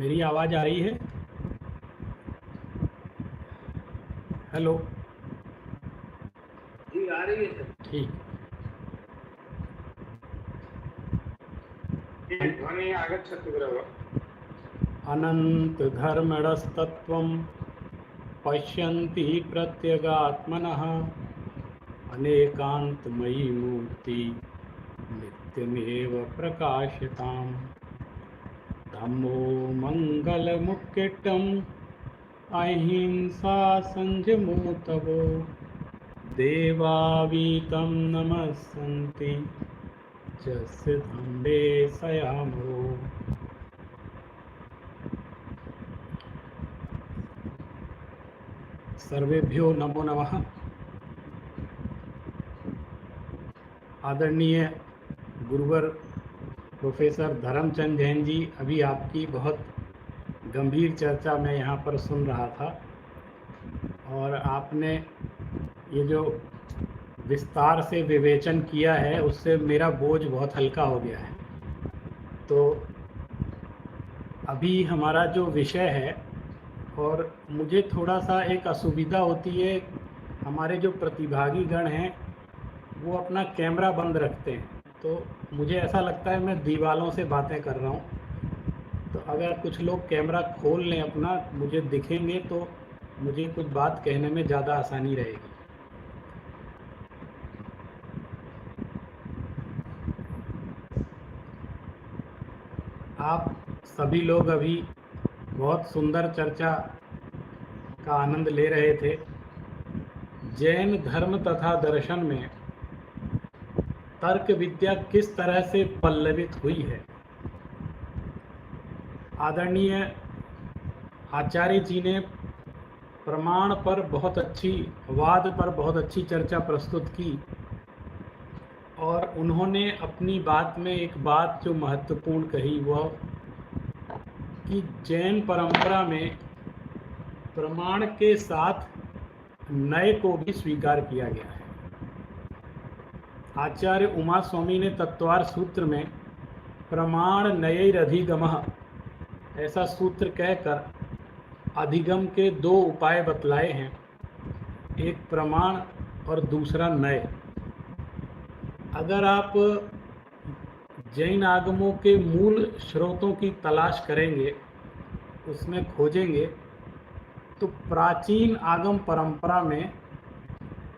मेरी आवाज़ आ रही है? हेलो। जी आ रही है सर। ठीक। ध्वनि आगच्छति गुरव। अनंत धर्मणस्तत्वं पश्यन्ति प्रत्यगात्मनः अनेकान्तमयी मूर्ति नित्यमेव प्रकाशताम् धम्मो मंगलमुक्किटम् अहिंसा संयमो तवो देवावीतं नमस्सन्ति यस्य धम्मे सयामो। सर्वेभ्यो नमो नमः। आदरणीय गुरुवर प्रोफेसर धर्मचंद जैन जी, अभी आपकी बहुत गंभीर चर्चा मैं यहाँ पर सुन रहा था और आपने ये जो विस्तार से विवेचन किया है उससे मेरा बोझ बहुत हल्का हो गया है। तो अभी हमारा जो विषय है, और मुझे थोड़ा सा एक असुविधा होती है, हमारे जो प्रतिभागी गण हैं वो अपना कैमरा बंद रखते हैं, तो मुझे ऐसा लगता है मैं दीवालों से बातें कर रहा हूँ। तो अगर कुछ लोग कैमरा खोल लें अपना, मुझे दिखेंगे तो मुझे कुछ बात कहने में ज़्यादा आसानी रहेगी। आप सभी लोग अभी बहुत सुंदर चर्चा का आनंद ले रहे थे। जैन धर्म तथा दर्शन में तर्क विद्या किस तरह से पल्लवित हुई है। आदरणीय आचार्य जी ने प्रमाण पर बहुत अच्छी, वाद पर बहुत अच्छी चर्चा प्रस्तुत की, और उन्होंने अपनी बात में एक बात जो महत्वपूर्ण कही, वह कि जैन परंपरा में प्रमाण के साथ नए को भी स्वीकार किया गया है। आचार्य उमा स्वामी ने तत्वार सूत्र में प्रमाण नयैरधिगमः ऐसा सूत्र कहकर अधिगम के दो उपाय बतलाए हैं, एक प्रमाण और दूसरा नय। अगर आप जैन आगमों के मूल स्रोतों की तलाश करेंगे, उसमें खोजेंगे, तो प्राचीन आगम परंपरा में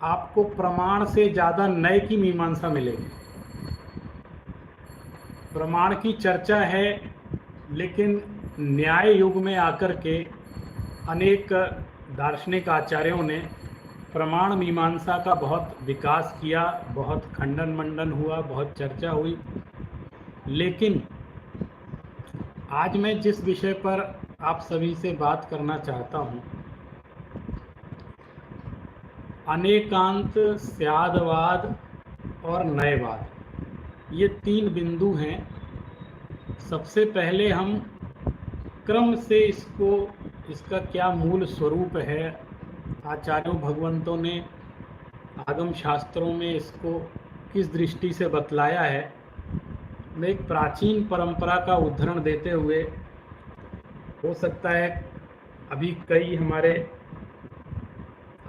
आपको प्रमाण से ज़्यादा नय की मीमांसा मिलेगी। प्रमाण की चर्चा है, लेकिन न्याय युग में आकर के अनेक दार्शनिक आचार्यों ने प्रमाण मीमांसा का बहुत विकास किया, बहुत खंडन मंडन हुआ, बहुत चर्चा हुई। लेकिन आज मैं जिस विषय पर आप सभी से बात करना चाहता हूँ, अनेकांत, स्यादवाद और नयवाद, ये तीन बिंदु हैं। सबसे पहले हम क्रम से इसका क्या मूल स्वरूप है, आचार्यों भगवंतों ने आगम शास्त्रों में इसको किस दृष्टि से बतलाया है, मैं एक प्राचीन परंपरा का उदाहरण देते हुए, हो सकता है अभी कई हमारे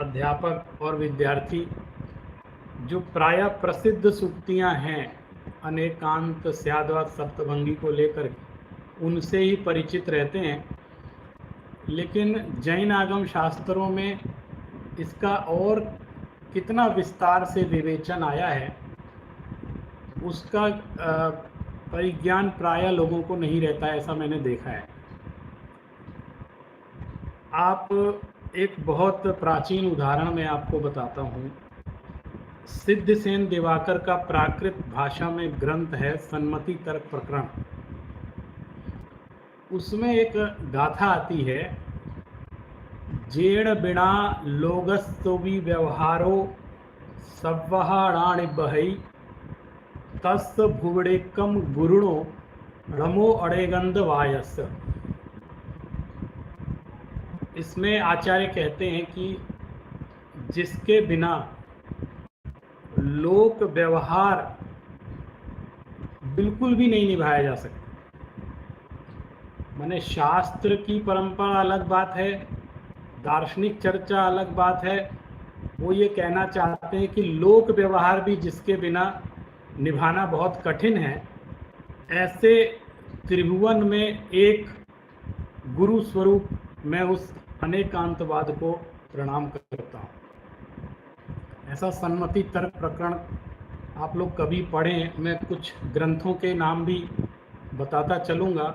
अध्यापक और विद्यार्थी जो प्रायः प्रसिद्ध सूक्तियां हैं अनेकांत, स्यादवाद, सप्तभंगी को लेकर, उनसे ही परिचित रहते हैं। लेकिन जैन आगम शास्त्रों में इसका और कितना विस्तार से विवेचन आया है, उसका परिज्ञान प्रायः लोगों को नहीं रहता है, ऐसा मैंने देखा है। आप एक बहुत प्राचीन उदाहरण मैं आपको बताता हूँ। सिद्धसेन दिवाकर का प्राकृत भाषा में ग्रंथ है सन्मति तर्क प्रकरण। उसमें एक गाथा आती है, जेण बिना लोगस्तोवि व्यवहारो सव्वहाणानि बहई तस् भुवड़ेकम गुरुणो रमो अड़ेगंद वायस। इसमें आचार्य कहते हैं कि जिसके बिना लोक व्यवहार बिल्कुल भी नहीं निभाया जा सकता, माने शास्त्र की परंपरा अलग बात है, दार्शनिक चर्चा अलग बात है। वो ये कहना चाहते हैं कि लोक व्यवहार भी जिसके बिना निभाना बहुत कठिन है, ऐसे त्रिभुवन में एक गुरु स्वरूप मैं उस अनेकांतवाद को प्रणाम करता हूँ। ऐसा सन्मति तर्क प्रकरण आप लोग कभी पढ़ें, मैं कुछ ग्रंथों के नाम भी बताता चलूँगा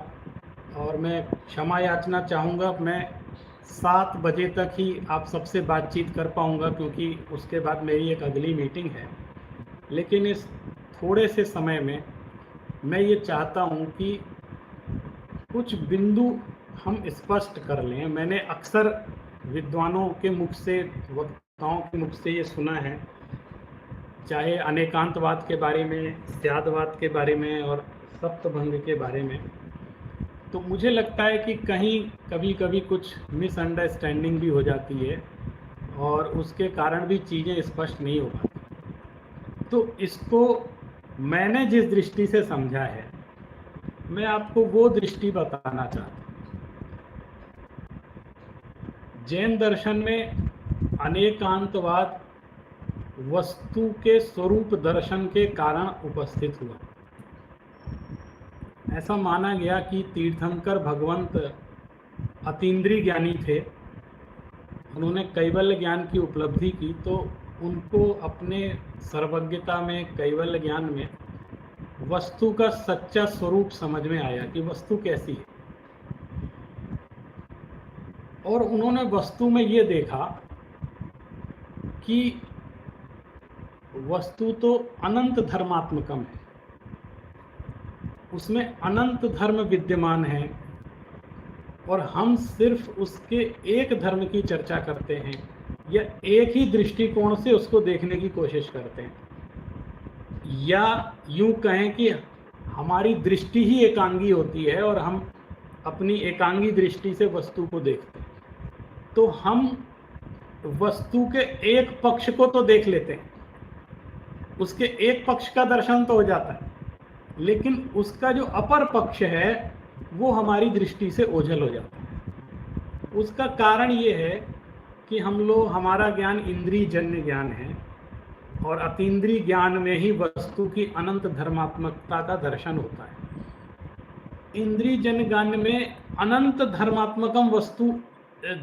और मैं क्षमा याचना चाहूँगा, मैं 7 बजे तक ही आप सबसे बातचीत कर पाऊँगा क्योंकि उसके बाद मेरी एक अगली मीटिंग है। लेकिन इस थोड़े से समय में मैं ये चाहता हूँ कि कुछ बिंदु हम स्पष्ट कर लें। मैंने अक्सर विद्वानों के मुख से, वक्ताओं के मुख से ये सुना है, चाहे अनेकांतवाद के बारे में, स्यादवाद के बारे में और सप्तभंग के बारे में, तो मुझे लगता है कि कहीं कभी कभी कुछ मिसअंडरस्टैंडिंग भी हो जाती है और उसके कारण भी चीज़ें स्पष्ट नहीं हो पाती। तो इसको मैंने जिस दृष्टि से समझा है, मैं आपको वो दृष्टि बताना चाहता हूँ। जैन दर्शन में अनेकांतवाद वस्तु के स्वरूप दर्शन के कारण उपस्थित हुआ। ऐसा माना गया कि तीर्थंकर भगवंत अतीन्द्रिय ज्ञानी थे, उन्होंने कैवल्य ज्ञान की उपलब्धि की, तो उनको अपने सर्वज्ञता में, कैवल्य ज्ञान में वस्तु का सच्चा स्वरूप समझ में आया कि वस्तु कैसी है। और उन्होंने वस्तु में ये देखा कि वस्तु तो अनंत धर्मात्मकम है, उसमें अनंत धर्म विद्यमान है और हम सिर्फ उसके एक धर्म की चर्चा करते हैं या एक ही दृष्टिकोण से उसको देखने की कोशिश करते हैं, या यूं कहें कि हमारी दृष्टि ही एकांगी होती है और हम अपनी एकांगी दृष्टि से वस्तु को देखते हैं। तो हम वस्तु के एक पक्ष को तो देख लेते हैं, उसके एक पक्ष का दर्शन तो हो जाता है, लेकिन उसका जो अपर पक्ष है वो हमारी दृष्टि से ओझल हो जाता है। उसका कारण ये है कि हमारा ज्ञान इंद्रिय जन्य ज्ञान है और अतीन्द्रिय ज्ञान में ही वस्तु की अनंत धर्मात्मकता का दर्शन होता है। इंद्रिय जन्य ज्ञान में अनंत धर्मात्मकम वस्तु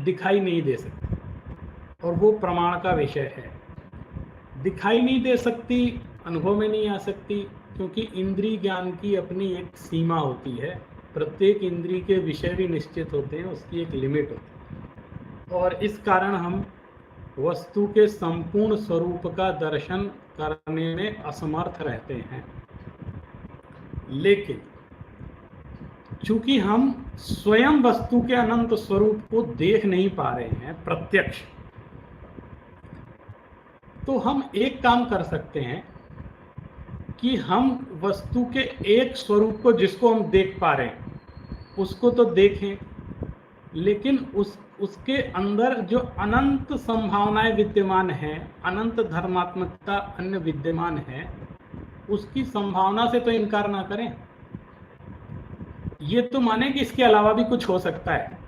दिखाई नहीं दे सकती और वो प्रमाण का विषय है। दिखाई नहीं दे सकती, अनुभव में नहीं आ सकती, क्योंकि इंद्रिय ज्ञान की अपनी एक सीमा होती है। प्रत्येक इंद्रिय के विषय भी निश्चित होते हैं, उसकी एक लिमिट होती है और इस कारण हम वस्तु के संपूर्ण स्वरूप का दर्शन करने में असमर्थ रहते हैं। लेकिन चूंकि हम स्वयं वस्तु के अनंत स्वरूप को देख नहीं पा रहे हैं प्रत्यक्ष, तो हम एक काम कर सकते हैं कि हम वस्तु के एक स्वरूप को, जिसको हम देख पा रहे हैं, उसको तो देखें, लेकिन उसके अंदर जो अनंत संभावनाएं विद्यमान हैं, अनंत धर्मात्मकता अन्य विद्यमान है, उसकी संभावना से तो इनकार ना करें। ये तो माने कि इसके अलावा भी कुछ हो सकता है।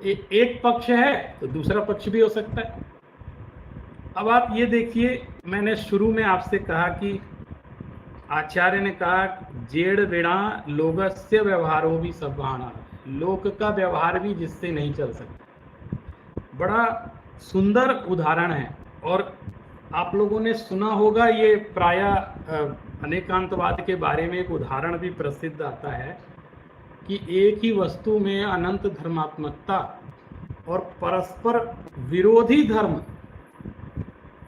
एक पक्ष है तो दूसरा पक्ष भी हो सकता है। अब आप ये देखिए, मैंने शुरू में आपसे कहा कि आचार्य ने कहा जेड़ बिना लोगस्य व्यवहारो भी सभाना, लोक का व्यवहार भी जिससे नहीं चल सकता। बड़ा सुंदर उदाहरण है और आप लोगों ने सुना होगा, ये प्रायः अनेकांतवाद के बारे में एक उदाहरण भी प्रसिद्ध आता है कि एक ही वस्तु में अनंत धर्मात्मकता और परस्पर विरोधी धर्म,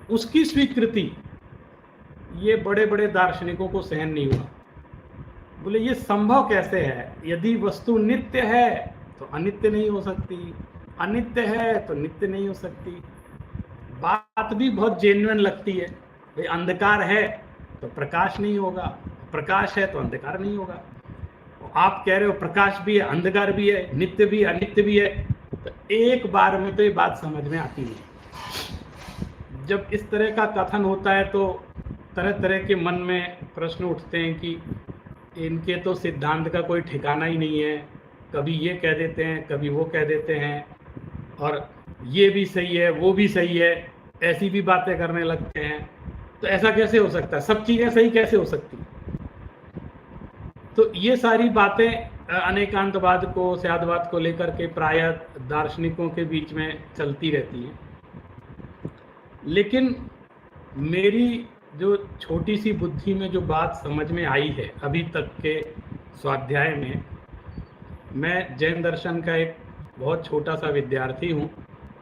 उसकी स्वीकृति, ये बड़े बड़े दार्शनिकों को सहन नहीं हुआ। बोले ये संभव कैसे है? यदि वस्तु नित्य है तो अनित्य नहीं हो सकती, अनित्य है तो नित्य नहीं हो सकती। बात भी बहुत जेन्युइन लगती है। भाई अंधकार है तो प्रकाश नहीं होगा, प्रकाश है तो अंधकार नहीं होगा। आप कह रहे हो प्रकाश भी है, अंधकार भी है, नित्य भी है, अनित्य भी है, तो एक बार में तो ये बात समझ में आती नहीं। जब इस तरह का कथन होता है तो तरह तरह के मन में प्रश्न उठते हैं कि इनके तो सिद्धांत का कोई ठिकाना ही नहीं है, कभी ये कह देते हैं, कभी वो कह देते हैं, और ये भी सही है, वो भी सही है, ऐसी भी बातें करने लगते हैं। तो ऐसा कैसे हो सकता है? सब चीज़ें सही कैसे हो सकती? तो ये सारी बातें अनेकांतवाद को, स्यादवाद को लेकर के प्रायः दार्शनिकों के बीच में चलती रहती हैं। लेकिन मेरी जो छोटी सी बुद्धि में जो बात समझ में आई है अभी तक के स्वाध्याय में, मैं जैन दर्शन का एक बहुत छोटा सा विद्यार्थी हूँ,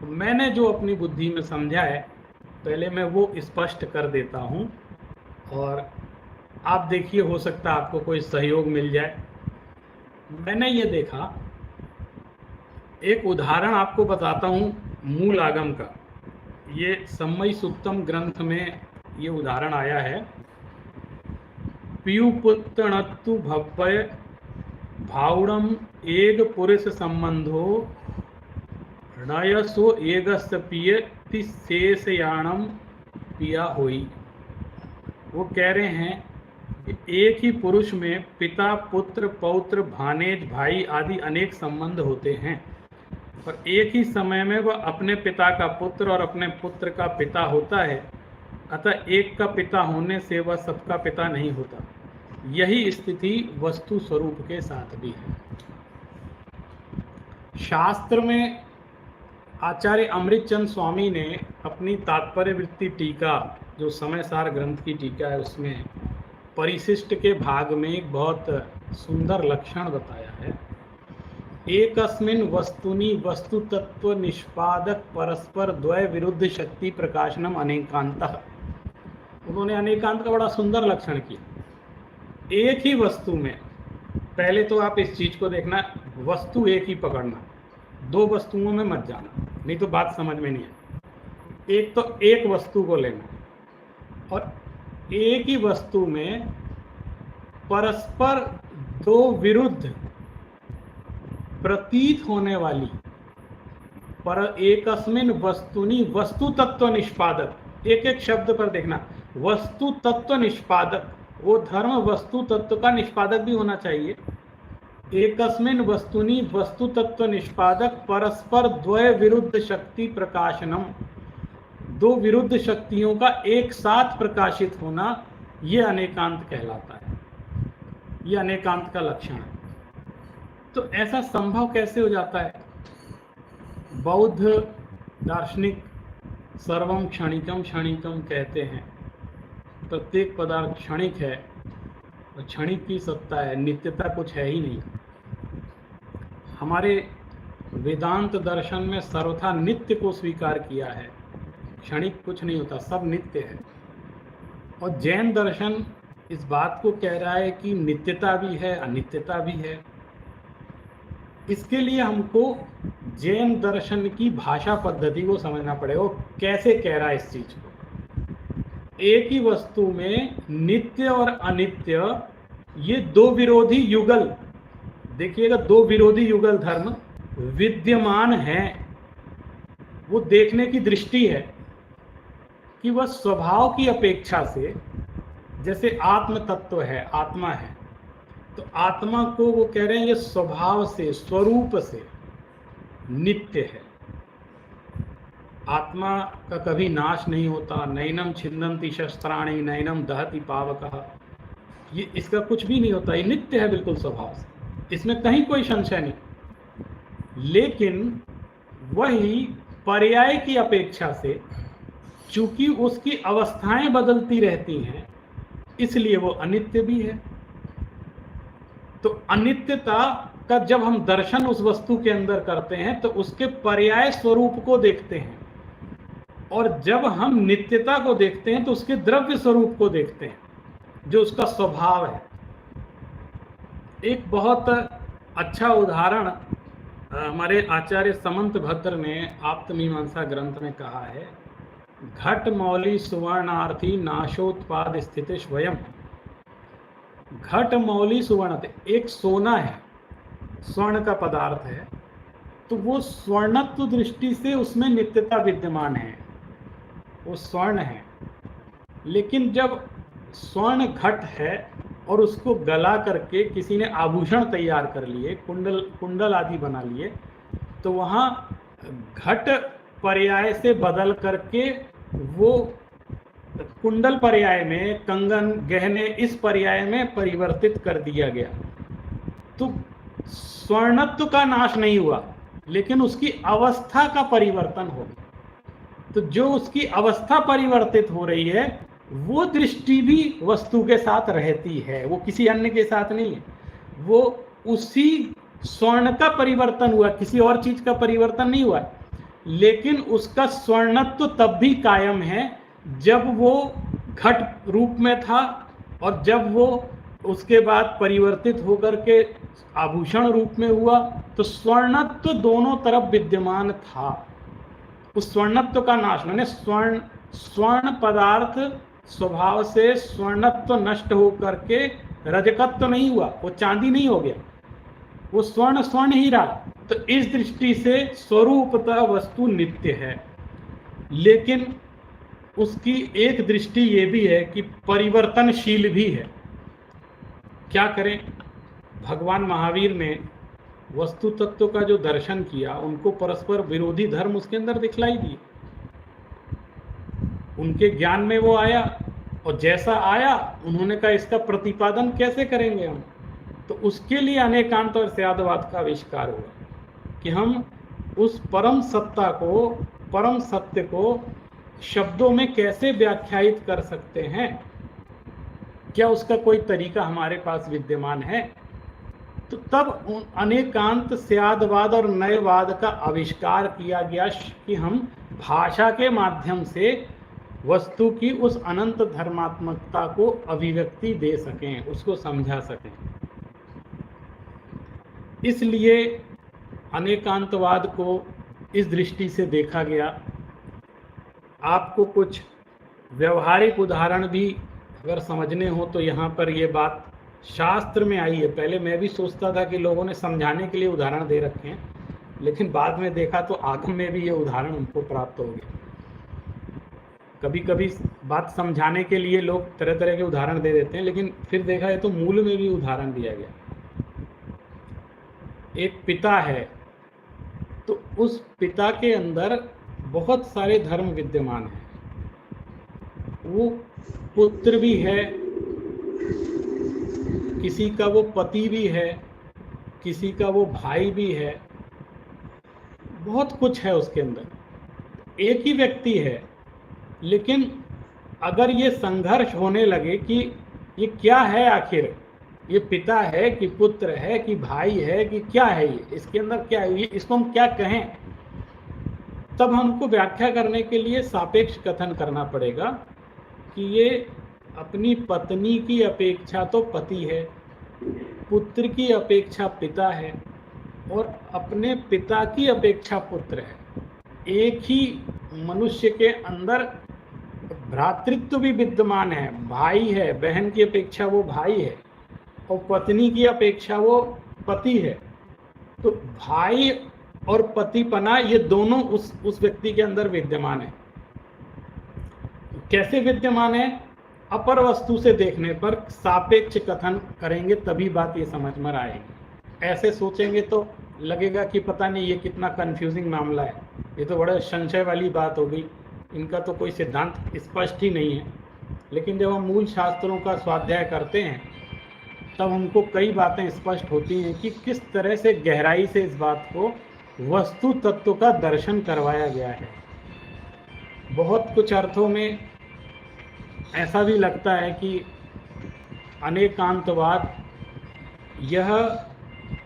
मैंने जो अपनी बुद्धि में समझा है पहले मैं वो स्पष्ट कर देता हूँ, और आप देखिए, हो सकता है आपको कोई सहयोग मिल जाए। मैंने ये देखा, एक उदाहरण आपको बताता हूँ मूल आगम का। ये सम्मयी सुत्तम ग्रंथ में ये उदाहरण आया है। पीयूपुत्तणत्तु भव्य भावड़म एग पुरुष संबंधो नयसो एगस्त पिय शेषयाणम पिया होई। वो कह रहे हैं कि एक ही पुरुष में पिता, पुत्र, पौत्र, भानेज, भाई आदि अनेक संबंध होते हैं, पर एक ही समय में वह अपने पिता का पुत्र और अपने पुत्र का पिता होता है। अतः एक का पिता होने से वह सबका पिता नहीं होता। यही स्थिति वस्तु स्वरूप के साथ भी है। शास्त्र में आचार्य अमृतचंद स्वामी ने अपनी तात्पर्य वृत्ति टीका, जो समय सार ग्रंथ की टीका है, उसमें परिशिष्ट के भाग में एक बहुत सुंदर लक्षण बताया है। एकस्मिन् वस्तुनि वस्तु तत्व निष्पादक परस्पर द्वय विरुद्ध शक्ति प्रकाशनम अनेकांतः। उन्होंने अनेकांत का बड़ा सुंदर लक्षण किया। एक ही वस्तु में, पहले तो आप इस चीज को देखना, वस्तु एक ही पकड़ना, दो वस्तुओं में मत जाना, नहीं तो बात समझ में नहीं है। एक तो एक वस्तु को लेना, और एक ही वस्तु में परस्पर दो विरुद्ध प्रतीत होने वाली, पर एकस्मिन् वस्तुनि वस्तु तत्व निष्पादक, एक एक शब्द पर देखना, वस्तु तत्व निष्पादक, वो धर्म वस्तु तत्व का निष्पादक भी होना चाहिए। एकस्मिन् वस्तुनि वस्तु तत्व निष्पादक परस्पर द्वय विरुद्ध शक्ति प्रकाशनम, दो विरुद्ध शक्तियों का एक साथ प्रकाशित होना, ये अनेकांत कहलाता है। ये अनेकांत का लक्षण है। तो ऐसा संभव कैसे हो जाता है? बौद्ध दार्शनिक सर्वम क्षणिकम क्षणिकम कहते हैं, प्रत्येक पदार्थ क्षणिक है और क्षणिक की सत्ता है, नित्यता कुछ है ही नहीं। हमारे वेदांत दर्शन में सर्वथा नित्य को स्वीकार किया है, क्षणिक कुछ नहीं होता, सब नित्य है। और जैन दर्शन इस बात को कह रहा है कि नित्यता भी है, अनित्यता भी है। इसके लिए हमको जैन दर्शन की भाषा पद्धति को समझना पड़ेगा, वो कैसे कह रहा है इस चीज को। एक ही वस्तु में नित्य और अनित्य, ये दो विरोधी युगल, देखिएगा, दो विरोधी युगल धर्म विद्यमान हैं। वो देखने की दृष्टि है कि वह स्वभाव की अपेक्षा से, जैसे आत्म तत्व है, आत्मा है, तो आत्मा को वो कह रहे हैं ये स्वभाव से, स्वरूप से नित्य है। आत्मा का कभी नाश नहीं होता। नैनम छिन्दन्ति शस्त्राणि नैनम दहति पावकः, ये इसका कुछ भी नहीं होता, ये नित्य है बिल्कुल स्वभाव से, इसमें कहीं कोई संशय नहीं। लेकिन वही पर्याय की अपेक्षा से, चूंकि उसकी अवस्थाएं बदलती रहती हैं, इसलिए वो अनित्य भी है। तो अनित्यता का जब हम दर्शन उस वस्तु के अंदर करते हैं तो उसके पर्याय स्वरूप को देखते हैं, और जब हम नित्यता को देखते हैं तो उसके द्रव्य स्वरूप को देखते हैं, जो उसका स्वभाव है। एक बहुत अच्छा उदाहरण हमारे आचार्य समंत भद्र ने आप्तमीमांसा ग्रंथ में कहा है, घट मौली सुवर्णार्थी नाशोत्पाद स्थिति स्वयं। घट मौली सुवर्ण, एक सोना है, स्वर्ण का पदार्थ है, तो वो स्वर्णत्व दृष्टि से उसमें नित्यता विद्यमान है, वो स्वर्ण है। लेकिन जब स्वर्ण घट है और उसको गला करके किसी ने आभूषण तैयार कर लिए, कुंडल आदि बना लिए, तो वहाँ घट पर्याय से बदल करके वो कुंडल पर्याय में, कंगन गहने इस पर्याय में परिवर्तित कर दिया गया। तो स्वर्णत्व का नाश नहीं हुआ, लेकिन उसकी अवस्था का परिवर्तन हो गया। तो जो उसकी अवस्था परिवर्तित हो रही है, वो दृष्टि भी वस्तु के साथ रहती है, वो किसी अन्य के साथ नहीं है। वो उसी स्वर्ण का परिवर्तन हुआ, किसी और चीज का परिवर्तन नहीं हुआ, लेकिन उसका स्वर्णत्व तब भी कायम है जब वो घट रूप में था, और जब वो उसके बाद परिवर्तित होकर के आभूषण रूप में हुआ, तो स्वर्णत्व दोनों तरफ विद्यमान था। उस स्वर्णत्व का नाश, मैंने स्वर्ण पदार्थ स्वभाव से स्वर्णत्व नष्ट होकर के रजकत्व नहीं हुआ, वो चांदी नहीं हो गया, वो स्वर्ण ही रहा। तो इस दृष्टि से स्वरूपतः वस्तु नित्य है, लेकिन उसकी एक दृष्टि ये भी है कि परिवर्तनशील भी है। क्या करें? भगवान महावीर ने वस्तु तत्व का जो दर्शन किया, उनको परस्पर विरोधी धर्म उसके अंदर दिखलाई दिए। उनके ज्ञान में वो आया, और जैसा आया उन्होंने कहा इसका प्रतिपादन कैसे करेंगे हम? तो उसके लिए अनेकांत और स्यादवाद का आविष्कार हुआ कि हम उस परम सत्ता को, परम सत्य को शब्दों में कैसे व्याख्यायित कर सकते हैं? क्या उसका कोई तरीका हमारे पास विद्यमान है? तो तब अनेकांत स्यादवाद और नयवाद का आविष्कार किया गया कि हम भाषा के माध्यम से वस्तु की उस अनंत धर्मात्मकता को अभिव्यक्ति दे सकें, उसको समझा सकें। इसलिए अनेकांतवाद को इस दृष्टि से देखा गया। आपको कुछ व्यवहारिक उदाहरण भी अगर समझने हो तो यहाँ पर ये बात शास्त्र में आई है। पहले मैं भी सोचता था कि लोगों ने समझाने के लिए उदाहरण दे रखे हैं, लेकिन बाद में देखा तो आगम में भी ये उदाहरण उनको प्राप्त हो गए। कभी कभी बात समझाने के लिए लोग तरह तरह के उदाहरण दे देते हैं, लेकिन फिर देखा है तो मूल में भी उदाहरण दिया गया। एक पिता है, तो उस पिता के अंदर बहुत सारे धर्म विद्यमान हैं। वो पुत्र भी है, किसी का वो पति भी है, किसी का वो भाई भी है, बहुत कुछ है उसके अंदर। एक ही व्यक्ति है, लेकिन अगर ये संघर्ष होने लगे कि ये क्या है, आखिर ये पिता है कि पुत्र है कि भाई है कि क्या है, ये इसके अंदर क्या है, ये इसको हम क्या कहें, तब हमको व्याख्या करने के लिए सापेक्ष कथन करना पड़ेगा कि ये अपनी पत्नी की अपेक्षा तो पति है, पुत्र की अपेक्षा पिता है, और अपने पिता की अपेक्षा पुत्र है। एक ही मनुष्य के अंदर भ्रातृत्व भी विद्यमान है, भाई है, बहन की अपेक्षा वो भाई है, और पत्नी की अपेक्षा वो पति है। तो भाई और पतिपना ये दोनों उस व्यक्ति के अंदर विद्यमान है। कैसे विद्यमान है? अपर वस्तु से देखने पर सापेक्ष कथन करेंगे तभी बात ये समझ में आएगी। ऐसे सोचेंगे तो लगेगा कि पता नहीं ये कितना कंफ्यूजिंग मामला है, ये तो बड़ा संशय वाली बात हो गई, इनका तो कोई सिद्धांत स्पष्ट ही नहीं है। लेकिन जब हम मूल शास्त्रों का स्वाध्याय करते हैं तब हमको कई बातें स्पष्ट होती हैं कि किस तरह से गहराई से इस बात को वस्तु तत्व का दर्शन करवाया गया है। बहुत कुछ अर्थों में ऐसा भी लगता है कि अनेकांतवाद यह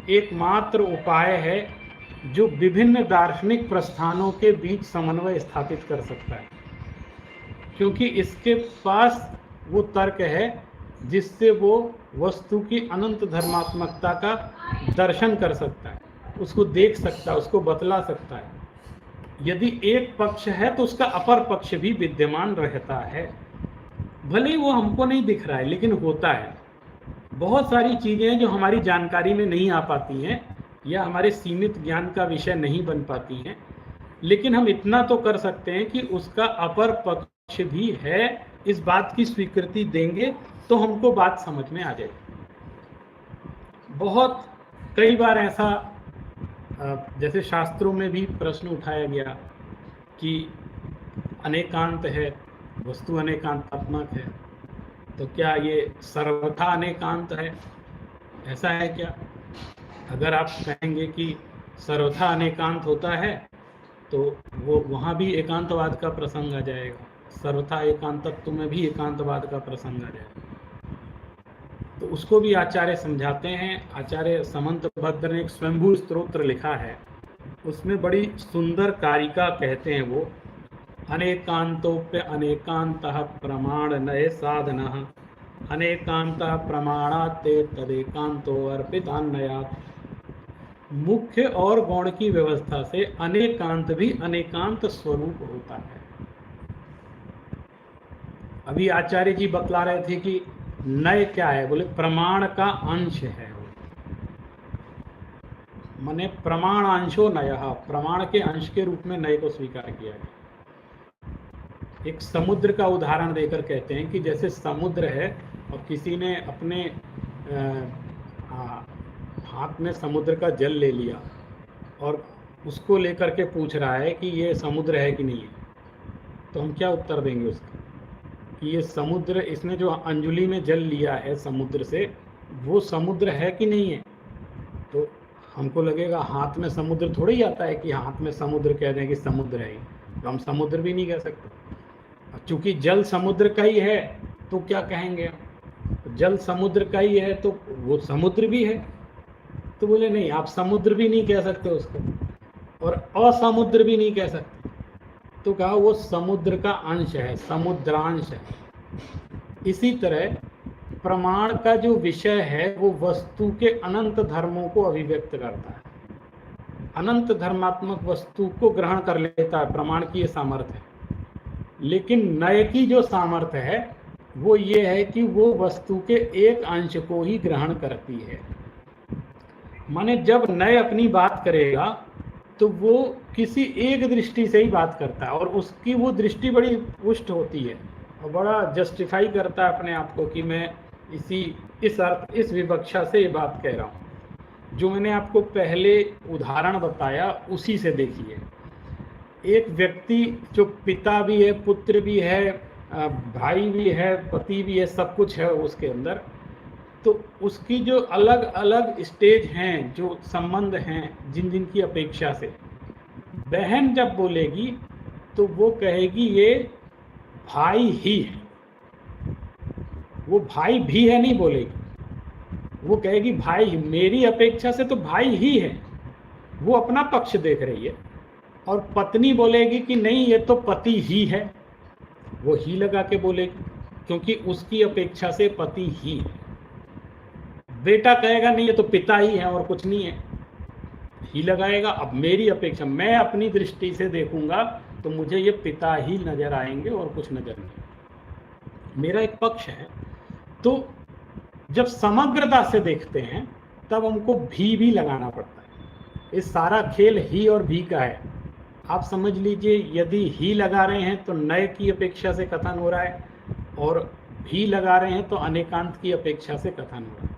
एकमात्र उपाय है जो विभिन्न दार्शनिक प्रस्थानों के बीच समन्वय स्थापित कर सकता है, क्योंकि इसके पास वो तर्क है जिससे वो वस्तु की अनंत धर्मात्मकता का दर्शन कर सकता है, उसको देख सकता है, उसको बतला सकता है। यदि एक पक्ष है तो उसका अपर पक्ष भी विद्यमान रहता है, भले ही वो हमको नहीं दिख रहा है लेकिन होता है। बहुत सारी चीज़ें जो हमारी जानकारी में नहीं आ पाती हैं या हमारे सीमित ज्ञान का विषय नहीं बन पाती हैं, लेकिन हम इतना तो कर सकते हैं कि उसका अपर पक्ष भी है, इस बात की स्वीकृति देंगे तो हमको बात समझ में आ जाएगी। बहुत कई बार ऐसा जैसे शास्त्रों में भी प्रश्न उठाया गया कि अनेकांत है, वस्तु अनेकांतात्मक है, तो क्या ये सर्वथा अनेकांत है, ऐसा है क्या? अगर आप कहेंगे कि सर्वथा अनेकांत होता है तो वो वहाँ भी एकांतवाद का प्रसंग आ जाएगा, सर्वथा एकांतत्व में भी एकांतवाद का प्रसंग आ जाएगा। तो उसको भी आचार्य समझाते हैं। आचार्य समंतभद्र ने एक स्वयंभू स्तोत्र लिखा है, उसमें बड़ी सुंदर कारिका कहते हैं वो, अनेकांतोप्य अनेकांतः प्रमाण नये साधनः अनेकांतः प्रमाणाते तदेकांतो अर्पितान्नयात्। मुख्य और गौण की व्यवस्था से अनेकांत भी अनेकांत स्वरूप होता है। अभी आचार्य जी बतला रहे थे कि नय क्या है, बोले प्रमाण का अंश है, माने प्रमाणांशो नयः, प्रमाण के अंश के रूप में नय को स्वीकार किया गया। एक समुद्र का उदाहरण देकर कहते हैं कि जैसे समुद्र है और किसी ने अपने हाथ में समुद्र का जल ले लिया और उसको लेकर के पूछ रहा है कि ये समुद्र है कि नहीं है, तो हम क्या उत्तर देंगे उसका कि ये समुद्र, इसने जो अंजुली में जल लिया है समुद्र से, वो समुद्र है कि नहीं है? तो हमको लगेगा हाथ में समुद्र थोड़ी ही आता है कि हाथ में समुद्र कह दें कि समुद्र है, तो हम समुद्र भी नहीं कह सकते। चूंकि जल समुद्र का ही है तो क्या कहेंगे, जल समुद्र का ही है तो वो समुद्र भी है। तो बोले नहीं, आप समुद्र भी नहीं कह सकते उसको और असमुद्र भी नहीं कह सकते, तो कहा वो समुद्र का अंश है, समुद्रांश है। इसी तरह प्रमाण का जो विषय है वो वस्तु के अनंत धर्मों को अभिव्यक्त करता है, अनंत धर्मात्मक वस्तु को ग्रहण कर लेता है, प्रमाण की ये सामर्थ्य है। लेकिन नय की जो सामर्थ्य है वो ये है कि वो वस्तु के एक अंश को ही ग्रहण करती है। माने जब नय अपनी बात करेगा तो वो किसी एक दृष्टि से ही बात करता है और उसकी वो दृष्टि बड़ी पुष्ट होती है और बड़ा जस्टिफाई करता है अपने आप को कि मैं इस अर्थ, इस विवक्षा से ये बात कह रहा हूँ। जो मैंने आपको पहले उदाहरण बताया उसी से देखिए, एक व्यक्ति जो पिता भी है, पुत्र भी है, भाई भी है, पति भी है, सब कुछ है उसके अंदर, तो उसकी जो अलग अलग स्टेज हैं, जो संबंध हैं जिन जिन की अपेक्षा से, बहन जब बोलेगी तो वो कहेगी ये भाई ही है, वो भाई भी है नहीं बोलेगी, वो कहेगी भाई, मेरी अपेक्षा से तो भाई ही है, वो अपना पक्ष देख रही है। और पत्नी बोलेगी कि नहीं ये तो पति ही है, वो ही लगा के बोलेगी क्योंकि उसकी अपेक्षा से पति ही है। बेटा कहेगा नहीं ये तो पिता ही है और कुछ नहीं है, ही लगाएगा। अब मेरी अपेक्षा, मैं अपनी दृष्टि से देखूंगा तो मुझे ये पिता ही नजर आएंगे और कुछ नजर नहीं, मेरा एक पक्ष है। तो जब समग्रता से देखते हैं तब हमको भी लगाना पड़ता है। इस सारा खेल ही और भी का है। आप समझ लीजिए, यदि ही लगा रहे हैं तो नय की अपेक्षा से कथन हो रहा है और भी लगा रहे हैं तो अनेकांत की अपेक्षा से कथन हो रहा है।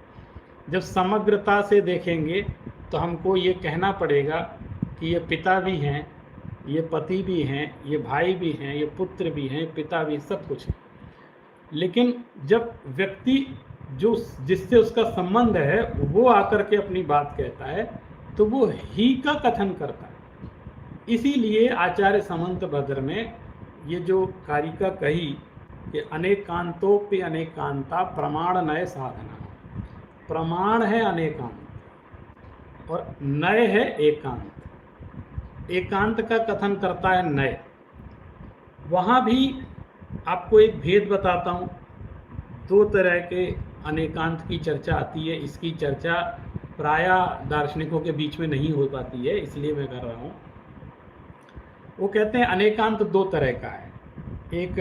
जब समग्रता से देखेंगे तो हमको ये कहना पड़ेगा कि ये पिता भी हैं, ये पति भी हैं, ये भाई भी हैं, ये पुत्र भी हैं, पिता भी, सब कुछ है। लेकिन जब व्यक्ति जो जिससे उसका संबंध है वो आकर के अपनी बात कहता है तो वो ही का कथन करता है। इसीलिए आचार्य समंतभद्र ने ये जो कारिका कही कि अनेकांतोपि अनेकांता प्रमाण नय साधना, प्रमाण है अनेकांत और नय है एकांत। एकांत का कथन करता है नय। वहाँ भी आपको एक भेद बताता हूँ, दो तरह के अनेकांत की चर्चा आती है। इसकी चर्चा प्रायः दार्शनिकों के बीच में नहीं हो पाती है, इसलिए मैं कर रहा हूँ। वो कहते हैं अनेकांत दो तरह का है, एक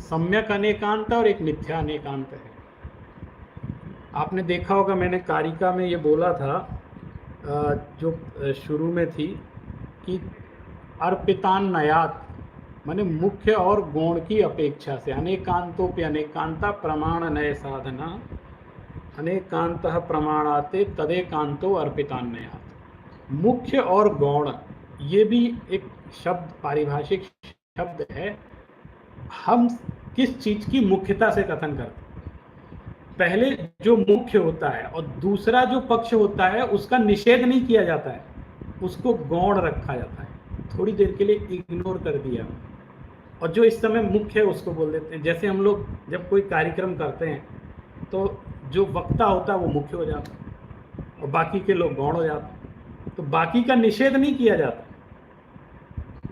सम्यक अनेकांत और एक मिथ्या अनेकांत है। आपने देखा होगा, मैंने कारिका में ये बोला था जो शुरू में थी कि अर्पितान्नयात्, माने मुख्य और गौण की अपेक्षा से। अनेकांतोपि अनेकांता प्रमाण नय साधना अनेकांतः प्रमाणाते तदेकांतो अर्पितान्ययात्। मुख्य और गौण ये भी एक शब्द, पारिभाषिक शब्द है। हम किस चीज की मुख्यता से कथन करते हैं? पहले जो मुख्य होता है और दूसरा जो पक्ष होता है उसका निषेध नहीं किया जाता है, उसको गौण रखा जाता है, थोड़ी देर के लिए इग्नोर कर दिया, और जो इस समय मुख्य है उसको बोल देते हैं। जैसे हम लोग जब कोई कार्यक्रम करते हैं तो जो वक्ता होता है वो मुख्य हो जाता है और बाकी के लोग गौण हो जाते हैं, तो बाकी का निषेध नहीं किया जाता,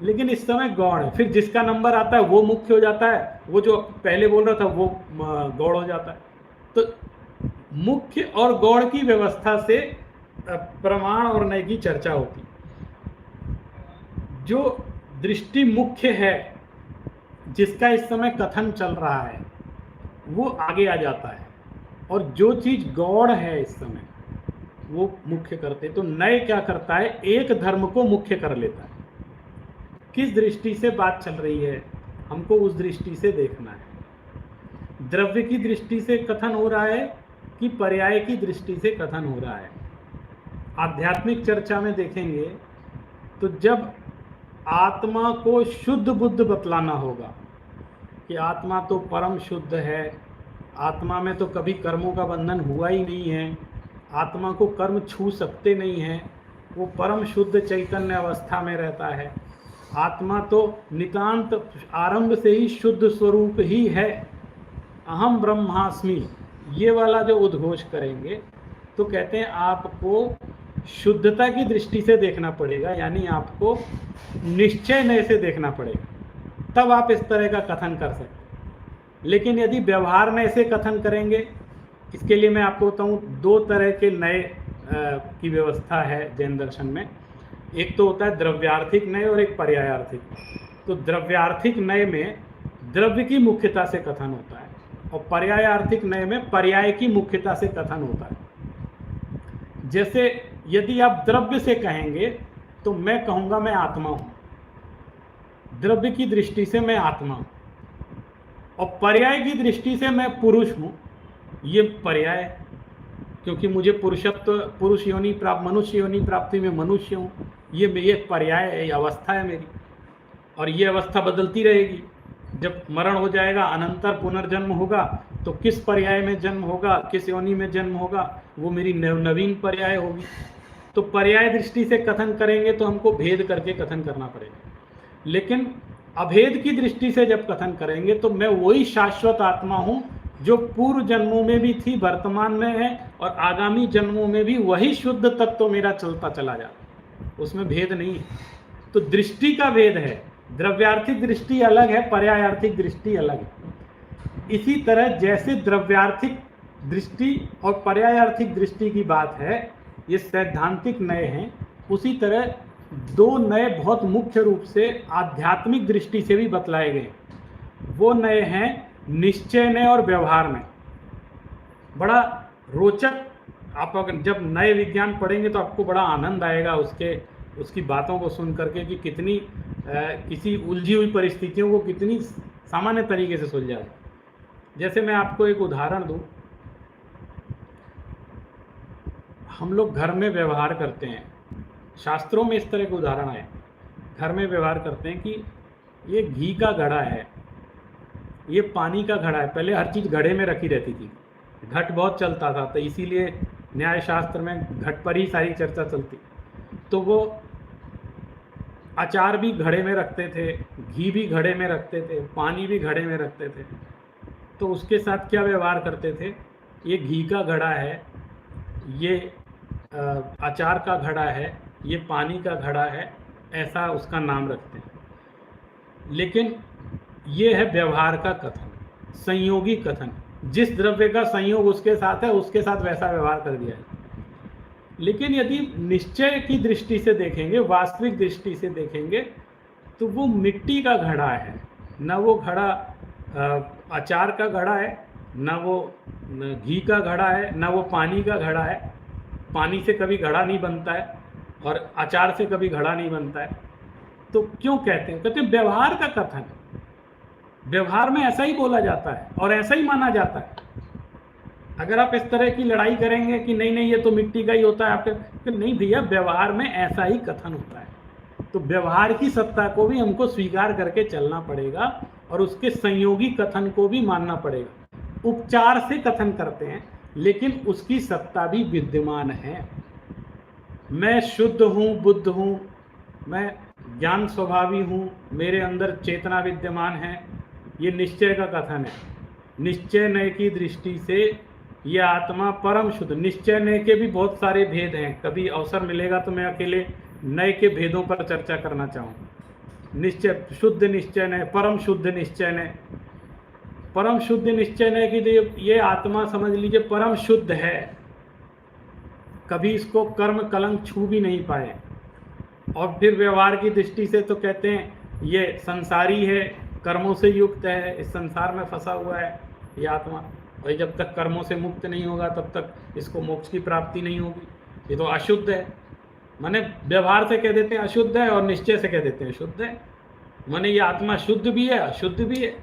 लेकिन इस समय गौण है। फिर जिसका नंबर आता है वो मुख्य हो जाता है, वो जो पहले बोल रहा था वो गौण हो जाता है। तो मुख्य और गौण की व्यवस्था से प्रमाण और नय की चर्चा होती है। जो दृष्टि मुख्य है जिसका इस समय कथन चल रहा है वो आगे आ जाता है, और जो चीज गौण है इस समय वो मुख्य करते। तो नय क्या करता है? एक धर्म को मुख्य कर लेता है। किस दृष्टि से बात चल रही है हमको उस दृष्टि से देखना है। द्रव्य की दृष्टि से कथन हो रहा है कि पर्याय की दृष्टि से कथन हो रहा है। आध्यात्मिक चर्चा में देखेंगे तो जब आत्मा को शुद्ध बुद्ध बतलाना होगा कि आत्मा तो परम शुद्ध है, आत्मा में तो कभी कर्मों का बंधन हुआ ही नहीं है, आत्मा को कर्म छू सकते नहीं हैं, वो परम शुद्ध चैतन्य अवस्था में रहता है, आत्मा तो नितांत आरंभ से ही शुद्ध स्वरूप ही है, अहम ब्रह्मास्मि, ये वाला जो उद्घोष करेंगे तो कहते हैं आपको शुद्धता की दृष्टि से देखना पड़ेगा, यानी आपको निश्चय नय से देखना पड़ेगा, तब आप इस तरह का कथन कर सकते हैं। लेकिन यदि व्यवहार नय से कथन करेंगे, इसके लिए मैं आपको बताऊं दो तरह के नय की व्यवस्था है जैन दर्शन में। एक तो होता है द्रव्यार्थिक नय और एक पर्यायार्थिक। तो द्रव्यार्थिक नय में द्रव्य की मुख्यता से कथन होता है और पर्यायार्थिक नय में पर्याय की मुख्यता से कथन होता है। जैसे यदि आप द्रव्य से कहेंगे तो मैं कहूँगा मैं आत्मा हूँ, द्रव्य की दृष्टि से मैं आत्मा हूँ, और पर्याय की दृष्टि से मैं पुरुष हूँ, ये पर्याय, क्योंकि मुझे पुरुषत्व, पुरुष योनि प्राप्त, मनुष्य योनि प्राप्ति में मनुष्य हूँ, ये पर्याय है, ये अवस्था है मेरी, और ये अवस्था बदलती रहेगी। जब मरण हो जाएगा, अनंतर पुनर्जन्म होगा, तो किस पर्याय में जन्म होगा, किस योनि में जन्म होगा, वो मेरी नवीन पर्याय होगी। तो पर्याय दृष्टि से कथन करेंगे तो हमको भेद करके कथन करना पड़ेगा, लेकिन अभेद की दृष्टि से जब कथन करेंगे तो मैं वही शाश्वत आत्मा हूँ जो पूर्व जन्मों में भी थी, वर्तमान में है, और आगामी जन्मों में भी वही शुद्ध तत्व मेरा चलता चला जाता, उसमें भेद नहीं है। तो दृष्टि का भेद है, द्रव्यार्थिक दृष्टि अलग है, पर्यायार्थिक दृष्टि अलग है। इसी तरह जैसे द्रव्यार्थिक दृष्टि और पर्यायार्थिक दृष्टि की बात है, ये सैद्धांतिक नय हैं, उसी तरह दो नय बहुत मुख्य रूप से आध्यात्मिक दृष्टि से भी बतलाए गए। वो नय हैं निश्चय नय और व्यवहार नय। बड़ा रोचक, आप अगर जब नय विज्ञान पढ़ेंगे तो आपको बड़ा आनंद आएगा उसकी बातों को सुन करके कि कितनी किसी उलझी हुई परिस्थितियों को कितनी सामान्य तरीके से सुलझा जाए। जैसे मैं आपको एक उदाहरण दूं, हम लोग घर में व्यवहार करते हैं, शास्त्रों में इस तरह के उदाहरण है, घर में व्यवहार करते हैं कि ये घी का घड़ा है, ये पानी का घड़ा है। पहले हर चीज़ घड़े में रखी रहती थी, घट बहुत चलता था, तो इसीलिए न्याय शास्त्र में घट पर ही सारी चर्चा चलती। तो वो अचार भी घड़े में रखते थे, घी भी घड़े में रखते थे, पानी भी घड़े में रखते थे। तो उसके साथ क्या व्यवहार करते थे? ये घी का घड़ा है, ये अचार का घड़ा है, ये पानी का घड़ा है, ऐसा उसका नाम रखते हैं। लेकिन ये है व्यवहार का कथन, संयोगी कथन। जिस द्रव्य का संयोग उसके साथ है, उसके साथ वैसा व्यवहार कर दिया है। लेकिन यदि निश्चय की दृष्टि से देखेंगे, वास्तविक दृष्टि से देखेंगे, तो वो मिट्टी का घड़ा है, न वो घड़ा अचार का घड़ा है, न वो घी का घड़ा है, न वो पानी का घड़ा है। पानी से कभी घड़ा नहीं बनता है और अचार से कभी घड़ा नहीं बनता है। तो क्यों कहते हैं? कहते हैं व्यवहार का कथन है, व्यवहार में ऐसा ही बोला जाता है और ऐसा ही माना जाता है। अगर आप इस तरह की लड़ाई करेंगे कि नहीं नहीं ये तो मिट्टी का ही होता है, आपके कि नहीं भैया, व्यवहार में ऐसा ही कथन होता है। तो व्यवहार की सत्ता को भी हमको स्वीकार करके चलना पड़ेगा और उसके संयोगी कथन को भी मानना पड़ेगा। उपचार से कथन करते हैं लेकिन उसकी सत्ता भी विद्यमान है। मैं शुद्ध हूँ, बुद्ध हूँ, मैं ज्ञान स्वभावी हूँ, मेरे अंदर चेतना विद्यमान है, ये निश्चय का कथन है। निश्चय नय की दृष्टि से ये आत्मा परम शुद्ध, निश्चय नय के भी बहुत सारे भेद हैं, कभी अवसर मिलेगा तो मैं अकेले नय के भेदों पर चर्चा करना चाहूँगा। निश्चय, शुद्ध निश्चय नय, परम शुद्ध निश्चय नय। परम शुद्ध निश्चय नय की ये आत्मा समझ लीजिए परम शुद्ध है, कभी इसको कर्म कलंक छू भी नहीं पाए। और फिर व्यवहार की दृष्टि से तो कहते हैं ये संसारी है, कर्मों से युक्त है, इस संसार में फंसा हुआ है ये आत्मा। भाई जब तक कर्मों से मुक्त नहीं होगा तब तक इसको मोक्ष की प्राप्ति नहीं होगी, ये तो अशुद्ध है। माने व्यवहार से कह देते हैं अशुद्ध है और निश्चय से कह देते हैं शुद्ध है। माने ये आत्मा शुद्ध भी है अशुद्ध भी है।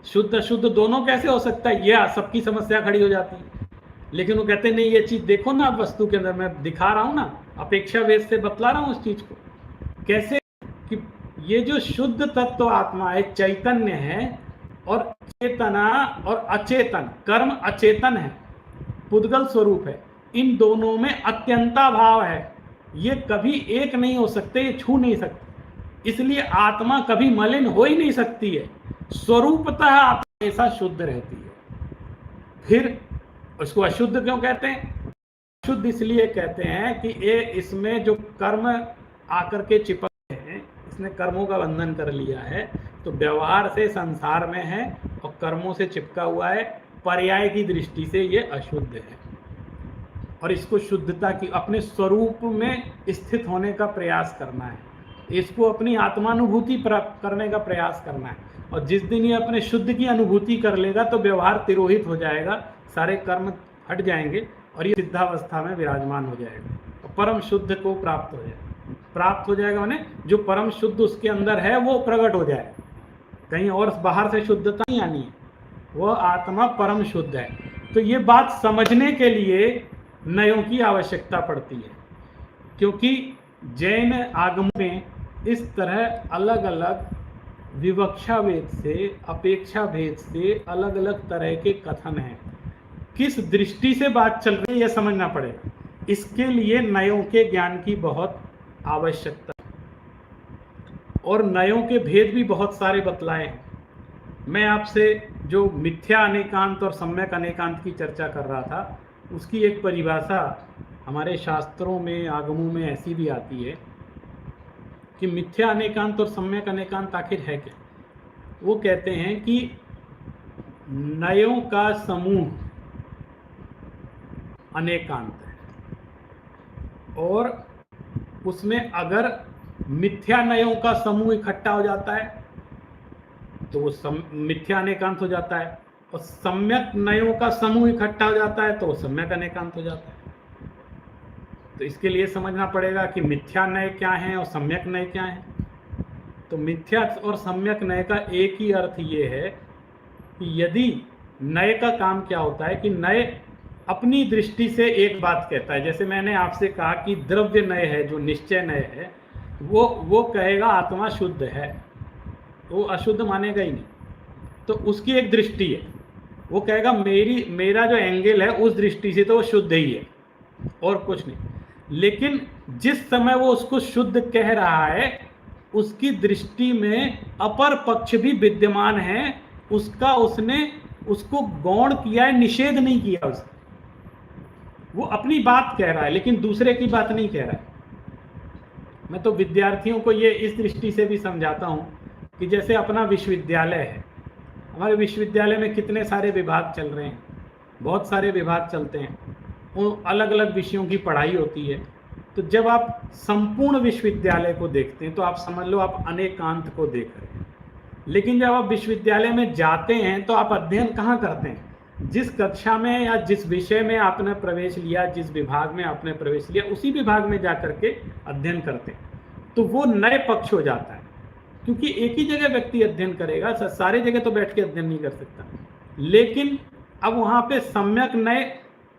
शुद्ध अशुद्ध दोनों कैसे हो सकता है, यह सबकी समस्या खड़ी हो जाती है। लेकिन वो कहते हैं नहीं, ये चीज़ देखो ना, आप वस्तु के अंदर मैं दिखा रहा हूँ ना, अपेक्षा वेद से बतला रहा हूँ उस चीज़ को। कैसे कि ये जो शुद्ध तत्व आत्मा है, चैतन्य है, और चेतना और अचेतन, कर्म अचेतन है, पुद्गल स्वरूप है, इन दोनों में अत्यंता भाव है। ये कभी एक नहीं हो सकते, ये छू नहीं सकते। इसलिए आत्मा कभी मलिन हो ही नहीं सकती है, स्वरूपतः आत्मा ऐसा शुद्ध रहती है। फिर उसको अशुद्ध क्यों कहते हैं? शुद्ध इसलिए कहते हैं कि ये इसमें जो कर्म आकर के चिपक हैं, इसने कर्मों का बंधन कर लिया है, तो व्यवहार से संसार में है और कर्मों से चिपका हुआ है, पर्याय की दृष्टि से ये अशुद्ध है। और इसको शुद्धता की, अपने स्वरूप में स्थित होने का प्रयास करना है, इसको अपनी आत्मानुभूति प्राप्त करने का प्रयास करना है। और जिस दिन ये अपने शुद्ध की अनुभूति कर लेगा तो व्यवहार तिरोहित हो जाएगा, सारे कर्म हट जाएंगे और ये सिद्धावस्था में विराजमान हो जाएगा और परम शुद्ध को प्राप्त हो जाएगा। प्राप्त हो जाएगा माने जो परम शुद्ध उसके अंदर है वो प्रकट हो जाएगा, कहीं और बाहर से शुद्धता नहीं आनी है, वह आत्मा परम शुद्ध है। तो ये बात समझने के लिए नयों की आवश्यकता पड़ती है, क्योंकि जैन आगमों में इस तरह अलग अलग विवक्षा भेद से, अपेक्षा भेद से अलग अलग तरह के कथन हैं। किस दृष्टि से बात चल रही है यह समझना पड़ेगा, इसके लिए नयों के ज्ञान की बहुत आवश्यकता है। और नयों के भेद भी बहुत सारे बतलाए हैं। मैं आपसे जो मिथ्या अनेकांत और सम्यक अनेकांत की चर्चा कर रहा था, उसकी एक परिभाषा हमारे शास्त्रों में, आगमों में ऐसी भी आती है कि मिथ्या अनेकांत और सम्यक अनेकांत आखिर है क्या। वो कहते हैं कि नयों का समूह अनेकांत है और उसमें अगर मिथ्या नयों का समूह इकट्ठा हो जाता है तो वो मिथ्या अनेकांत हो जाता है, और सम्यक नयों का समूह इकट्ठा हो जाता है तो वो सम्यक अनेकांत हो जाता है। तो इसके लिए समझना पड़ेगा कि मिथ्या नय क्या है और सम्यक नय क्या है। तो मिथ्या और सम्यक नय का एक ही अर्थ ये है कि यदि नय का काम क्या होता है कि नय अपनी दृष्टि से एक बात कहता है। जैसे मैंने आपसे कहा कि द्रव्य नय है, जो निश्चय नय है, वो कहेगा आत्मा शुद्ध है, वो अशुद्ध मानेगा ही नहीं। तो उसकी एक दृष्टि है, वो कहेगा मेरा जो एंगल है उस दृष्टि से तो वो शुद्ध ही है और कुछ नहीं। लेकिन जिस समय वो उसको शुद्ध कह रहा है, उसकी दृष्टि में अपर पक्ष भी विद्यमान है, उसने उसको गौण किया है, निषेध नहीं किया उसने। वो अपनी बात कह रहा है लेकिन दूसरे की बात नहीं कह रहा है। मैं तो विद्यार्थियों को ये इस दृष्टि से भी समझाता हूँ कि जैसे अपना विश्वविद्यालय है, हमारे विश्वविद्यालय में कितने सारे विभाग चल रहे हैं, बहुत सारे विभाग चलते हैं, वो अलग अलग विषयों की पढ़ाई होती है। तो जब आप संपूर्ण विश्वविद्यालय को देखते हैं तो आप समझ लो आप अनेकांत को देख रहे हैं। लेकिन जब आप विश्वविद्यालय में जाते हैं तो आप अध्ययन कहाँ करते हैं? जिस कक्षा में या जिस विषय में आपने प्रवेश लिया, जिस विभाग में आपने प्रवेश लिया, उसी विभाग में जा कर के अध्ययन करते हैं। तो वो नए पक्ष हो जाता है, क्योंकि एक ही जगह व्यक्ति अध्ययन करेगा, सारे जगह तो बैठ के अध्ययन नहीं कर सकता। लेकिन अब वहाँ पे सम्यक नए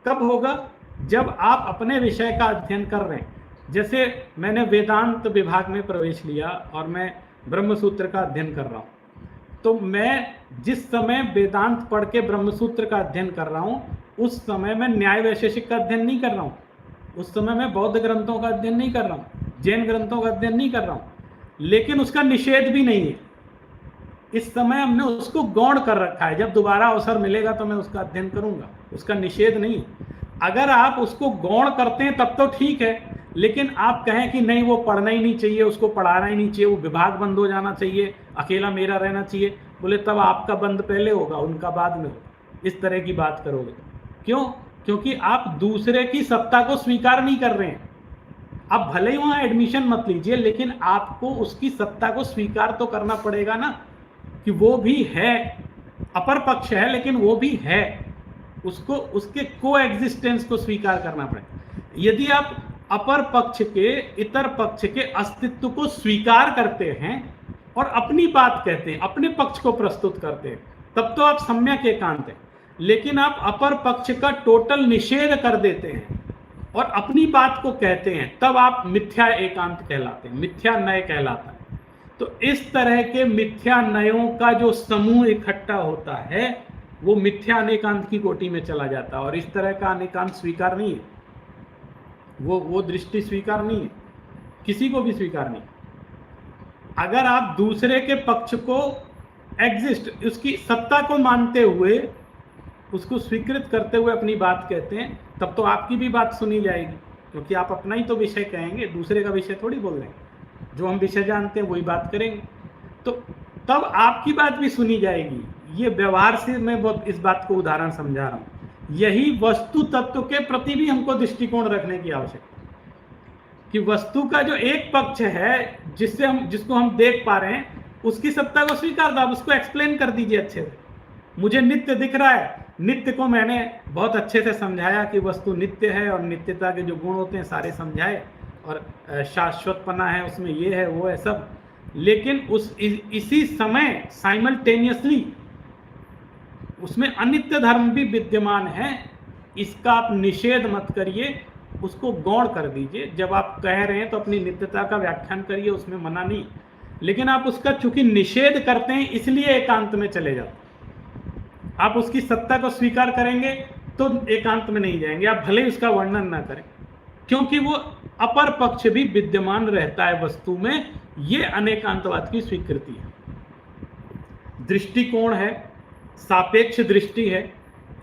कब होगा, जब आप अपने विषय का अध्ययन कर रहे हैं। जैसे मैंने वेदांत विभाग में प्रवेश लिया और मैं ब्रह्मसूत्र का अध्ययन कर रहा हूँ, तो मैं जिस समय वेदांत पढ़ के ब्रह्मसूत्र का अध्ययन कर रहा हूँ, उस समय मैं न्याय वैशेषिक का अध्ययन नहीं कर रहा हूँ, उस समय मैं बौद्ध ग्रंथों का अध्ययन नहीं कर रहा हूँ, जैन ग्रंथों का अध्ययन नहीं कर रहा हूँ, लेकिन उसका निषेध भी नहीं है। इस समय हमने उसको गौण कर रखा है, जब दोबारा अवसर मिलेगा तो मैं उसका अध्ययन करूंगा, उसका निषेध नहीं है। अगर आप उसको गौण करते हैं तब तो ठीक है, लेकिन आप कहें कि नहीं वो पढ़ना ही नहीं चाहिए, उसको पढ़ाना ही नहीं चाहिए, वो विभाग बंद हो जाना चाहिए, अकेला मेरा रहना चाहिए, बोले तब आपका बंद पहले होगा, उनका बाद में होगा। इस तरह की बात करोगे क्यों? क्योंकि आप दूसरे की सत्ता को स्वीकार नहीं कर रहे हैं। आप भले ही वहां एडमिशन मत लीजिए, लेकिन आपको उसकी सत्ता को स्वीकार तो करना पड़ेगा ना, कि वो भी है, अपर पक्ष है लेकिन वो भी है, उसको उसके को एग्जिस्टेंस को स्वीकार करना पड़ेगा। यदि आप अपर पक्ष के, इतर पक्ष के अस्तित्व को स्वीकार करते हैं और अपनी बात कहते हैं, अपने पक्ष को प्रस्तुत करते हैं, तब तो आप सम्यक एकांत हैं। लेकिन आप अपर पक्ष का टोटल निषेध कर देते हैं और अपनी बात को कहते हैं, तब आप मिथ्या एकांत कहलाते हैं, मिथ्या नय कहलाता है। तो इस तरह के मिथ्या नयों का जो समूह इकट्ठा होता है, वो मिथ्या अनेकांत की कोटि में चला जाता है, और इस तरह का अनेकांत स्वीकार नहीं है, वो दृष्टि स्वीकार नहीं है, किसी को भी स्वीकार नहीं। अगर आप दूसरे के पक्ष को एग्जिस्ट, उसकी सत्ता को मानते हुए, उसको स्वीकृत करते हुए अपनी बात कहते हैं, तब तो आपकी भी बात सुनी जाएगी, क्योंकि आप अपना ही तो विषय कहेंगे, दूसरे का विषय थोड़ी बोल रहे हैं। जो हम विषय जानते हैं वही बात करेंगे, तो तब आपकी बात भी सुनी जाएगी। ये व्यवहार से मैं इस बात को उदाहरण समझा रहा हूँ। यही वस्तु तत्व के प्रति भी हमको दृष्टिकोण रखने की आवश्यकता है, कि वस्तु का जो एक पक्ष है, जिसको हम देख पा रहे हैं, उसकी सत्ता को स्वीकार, आप उसको एक्सप्लेन कर दीजिए अच्छे से। मुझे नित्य दिख रहा है, नित्य को मैंने बहुत अच्छे से समझाया कि वस्तु नित्य है, और नित्यता के जो गुण होते हैं सारे समझाए, और शाश्वतपना है उसमें, ये है वो है सब। लेकिन इसी समय साइमल्टेनियसली उसमें अनित्य धर्म भी विद्यमान है। इसका आप निषेध मत करिए, उसको गौण कर दीजिए। जब आप कह रहे हैं तो अपनी नित्यता का व्याख्यान करिए, उसमें मना नहीं, लेकिन आप उसका चूंकि निषेध करते हैं इसलिए एकांत में चले जाते। आप उसकी सत्ता को स्वीकार करेंगे तो एकांत में नहीं जाएंगे, आप भले ही उसका वर्णन ना करें, क्योंकि वो अपर पक्ष भी विद्यमान रहता है वस्तु में। ये अनेकांतवाद की स्वीकृति है, दृष्टिकोण है, सापेक्ष दृष्टि है।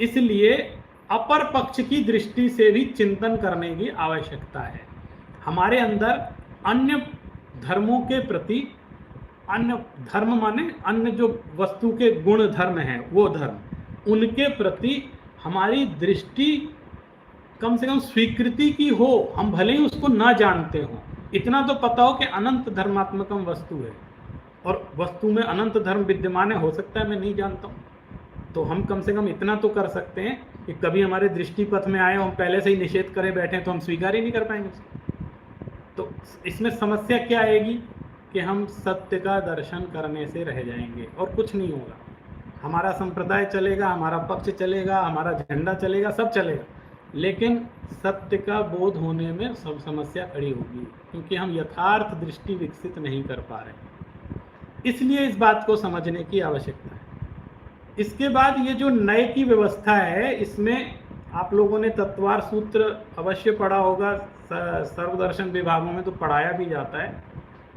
इसलिए अपर पक्ष की दृष्टि से भी चिंतन करने की आवश्यकता है। हमारे अंदर अन्य धर्मों के प्रति, अन्य धर्म माने अन्य जो वस्तु के गुण धर्म हैं, वो धर्म, उनके प्रति हमारी दृष्टि कम से कम स्वीकृति की हो। हम भले ही उसको ना जानते हो, इतना तो पता हो कि अनंत धर्मात्मकम वस्तु है, और वस्तु में अनंत धर्म विद्यमान है। हो सकता है मैं नहीं जानता हूँ, तो हम कम से कम इतना तो कर सकते हैं कि कभी हमारे दृष्टिपथ में आए, हम पहले से ही निषेध करे बैठे तो हम स्वीकार ही नहीं कर पाएंगे उसको। तो इसमें समस्या क्या आएगी कि हम सत्य का दर्शन करने से रह जाएंगे और कुछ नहीं होगा। हमारा संप्रदाय चलेगा, हमारा पक्ष चलेगा, हमारा झंडा चलेगा, सब चलेगा, लेकिन सत्य का बोध होने में सब समस्या खड़ी होगी, क्योंकि हम यथार्थ दृष्टि विकसित नहीं कर पा रहे। इसलिए इस बात को समझने की आवश्यकता है। इसके बाद ये जो नए की व्यवस्था है, इसमें आप लोगों ने तत्वार सूत्र अवश्य पढ़ा होगा, सर्वदर्शन विभागों में तो पढ़ाया भी जाता है।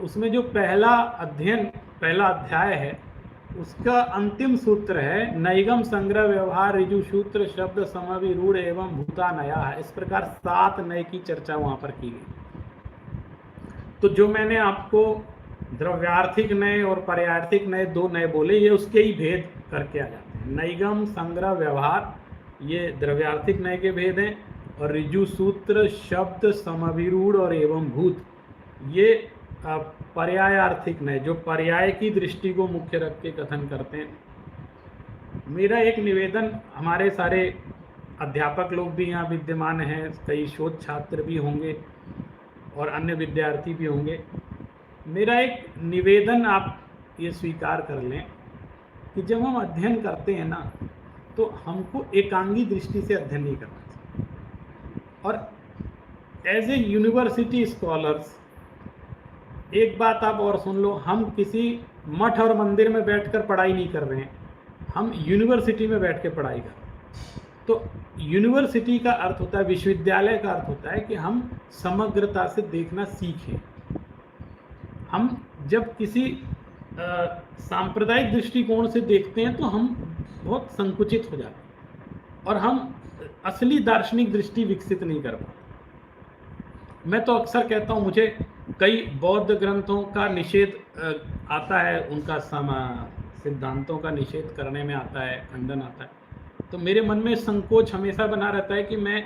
उसमें जो पहला अध्याय है, उसका अंतिम सूत्र है नैगम संग्रह व्यवहार ऋजु सूत्र शब्द समविरूढ़ एवं भूता नया है। इस प्रकार 7 नए की चर्चा वहां पर की गई। तो जो मैंने आपको द्रव्यार्थिक नए और पर्यार्थिक नए 2 नए बोले, ये उसके ही भेद करके आ जाते हैं। नैगम संग्रह व्यवहार ये द्रव्यार्थिक नए के भेद हैं, और ऋजु सूत्र शब्द समविरूढ़ और एवं भूत ये पर्यायार्थिक नए, जो पर्याय की दृष्टि को मुख्य रख के कथन करते हैं। मेरा एक निवेदन, हमारे सारे अध्यापक लोग भी यहाँ विद्यमान हैं, कई शोध छात्र भी होंगे और अन्य विद्यार्थी भी होंगे। मेरा एक निवेदन आप ये स्वीकार कर लें कि जब हम अध्ययन करते हैं ना, तो हमको एकांगी दृष्टि से अध्ययन नहीं करना चाहिए। और एज ए यूनिवर्सिटी स्कॉलर्स एक बात आप और सुन लो, हम किसी मठ और मंदिर में बैठकर पढ़ाई नहीं कर रहे हैं, हम यूनिवर्सिटी में बैठ के पढ़ाई कर रहे हैं। तो यूनिवर्सिटी का अर्थ होता है, विश्वविद्यालय का अर्थ होता है कि हम समग्रता से देखना सीखें। हम जब किसी सांप्रदायिक दृष्टिकोण से देखते हैं तो हम बहुत संकुचित हो जाते हैं और हम असली दार्शनिक दृष्टि विकसित नहीं कर पाते। मैं तो अक्सर कहता हूँ, मुझे कई बौद्ध ग्रंथों का निषेध आता है, उनका सिद्धांतों का निषेध करने में आता है, खंडन आता है, तो मेरे मन में संकोच हमेशा बना रहता है कि मैं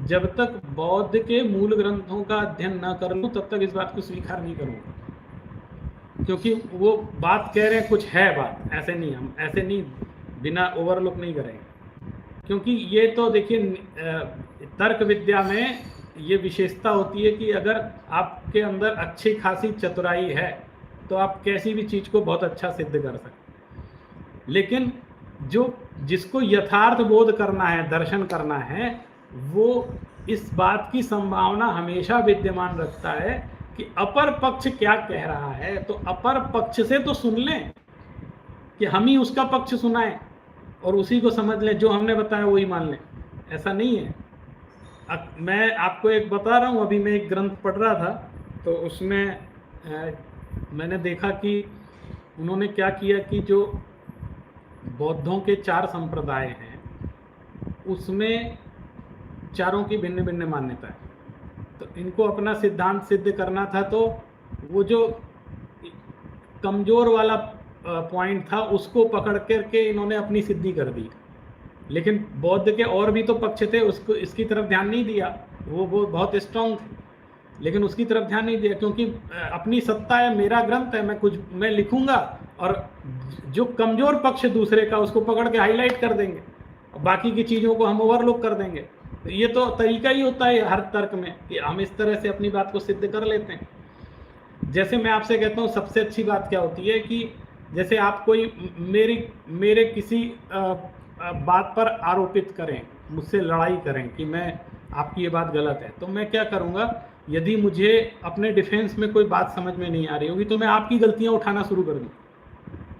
जब तक बौद्ध के मूल ग्रंथों का अध्ययन न कर लूँ तब तक इस बात को स्वीकार नहीं करूँगा। क्योंकि वो बात कह रहे हैं, कुछ है बात, ऐसे नहीं, हम ऐसे नहीं बिना ओवरलुक नहीं करेंगे। क्योंकि ये तो देखिए तर्क विद्या में ये विशेषता होती है कि अगर आपके अंदर अच्छी खासी चतुराई है तो आप कैसी भी चीज़ को बहुत अच्छा सिद्ध कर सकते हैं। लेकिन जिसको यथार्थ बोध करना है, दर्शन करना है, वो इस बात की संभावना हमेशा विद्यमान रखता है कि अपर पक्ष क्या कह रहा है, तो अपर पक्ष से तो सुन लें कि हम ही उसका पक्ष सुनाएं और उसी को समझ लें, जो हमने बताया वही मान लें। ऐसा नहीं है। मैं आपको एक बता रहा हूँ, अभी मैं एक ग्रंथ पढ़ रहा था तो उसमें मैंने देखा कि उन्होंने क्या किया कि जो बौद्धों के 4 संप्रदाय हैं उसमें चारों की भिन्न भिन्न मान्यता है। तो इनको अपना सिद्धांत सिद्ध करना था, तो वो जो कमज़ोर वाला पॉइंट था उसको पकड़ करके इन्होंने अपनी सिद्धि कर दी। लेकिन बौद्ध के और भी तो पक्ष थे, उसको इसकी तरफ ध्यान नहीं दिया। वो बहुत स्ट्रांग थे लेकिन उसकी तरफ ध्यान नहीं दिया, क्योंकि अपनी सत्ता है, मेरा ग्रंथ है, मैं लिखूंगा और जो कमज़ोर पक्ष दूसरे का उसको पकड़ के हाईलाइट कर देंगे और बाकी की चीज़ों को हम ओवरलुक कर देंगे। तो ये तो तरीका ही होता है हर तर्क में कि हम इस तरह से अपनी बात को सिद्ध कर लेते हैं। जैसे मैं आपसे कहता हूँ, सबसे अच्छी बात क्या होती है कि जैसे आप कोई मेरे किसी बात पर आरोपित करें, मुझसे लड़ाई करें कि मैं आपकी ये बात गलत है, तो मैं क्या करूँगा, यदि मुझे अपने डिफेंस में कोई बात समझ में नहीं आ रही होगी तो मैं आपकी गलतियाँ उठाना शुरू कर दूँ।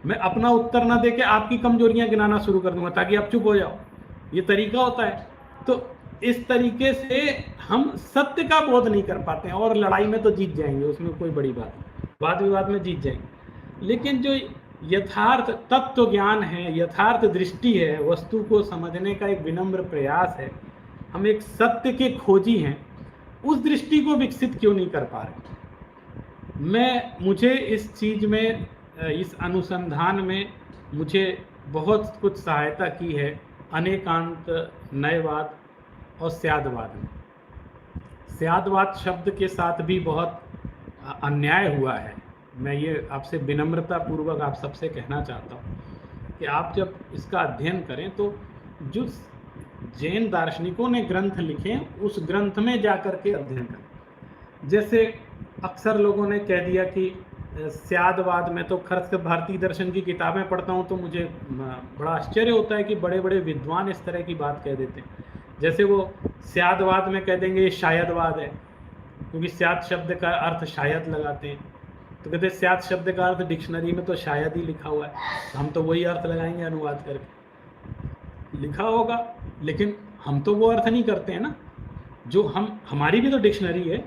मैं अपना उत्तर ना देके आपकी कमजोरियाँ गिनाना शुरू कर दूँगा ताकि आप चुप हो जाओ। ये तरीका होता है। तो इस तरीके से हम सत्य का बोध नहीं कर पाते हैं और लड़ाई में तो जीत जाएंगे, उसमें कोई बड़ी बात नहीं, वाद विवाद में जीत जाएंगे। लेकिन जो यथार्थ तत्व ज्ञान है, यथार्थ दृष्टि है, वस्तु को समझने का एक विनम्र प्रयास है, हम एक सत्य के खोजी हैं, उस दृष्टि को विकसित क्यों नहीं कर पा रहे। मुझे इस चीज़ में, इस अनुसंधान में मुझे बहुत कुछ सहायता की है अनेकांत, नयवाद और स्यादवाद में। स्यादवाद शब्द के साथ भी बहुत अन्याय हुआ है। मैं ये आपसे विनम्रता पूर्वक आप सबसे कहना चाहता हूँ कि आप जब इसका अध्ययन करें तो जो जैन दार्शनिकों ने ग्रंथ लिखे उस ग्रंथ में जाकर के अध्ययन करें। जैसे अक्सर लोगों ने कह दिया कि स्यादवाद में, तो खर्च भारतीय दर्शन की किताबें पढ़ता हूँ तो मुझे बड़ा आश्चर्य होता है कि बड़े बड़े विद्वान इस तरह की बात कह देते हैं। जैसे वो स्यादवाद में कह देंगे ये शायदवाद है, क्योंकि स्याद शब्द का अर्थ शायद लगाते हैं, तो कहते हैं स्याद शब्द का अर्थ डिक्शनरी में तो शायद ही लिखा हुआ है, हम तो वही अर्थ लगाएंगे अनुवाद करके। लिखा होगा लेकिन हम तो वो अर्थ नहीं करते हैं ना, जो हमारी भी तो डिक्शनरी है।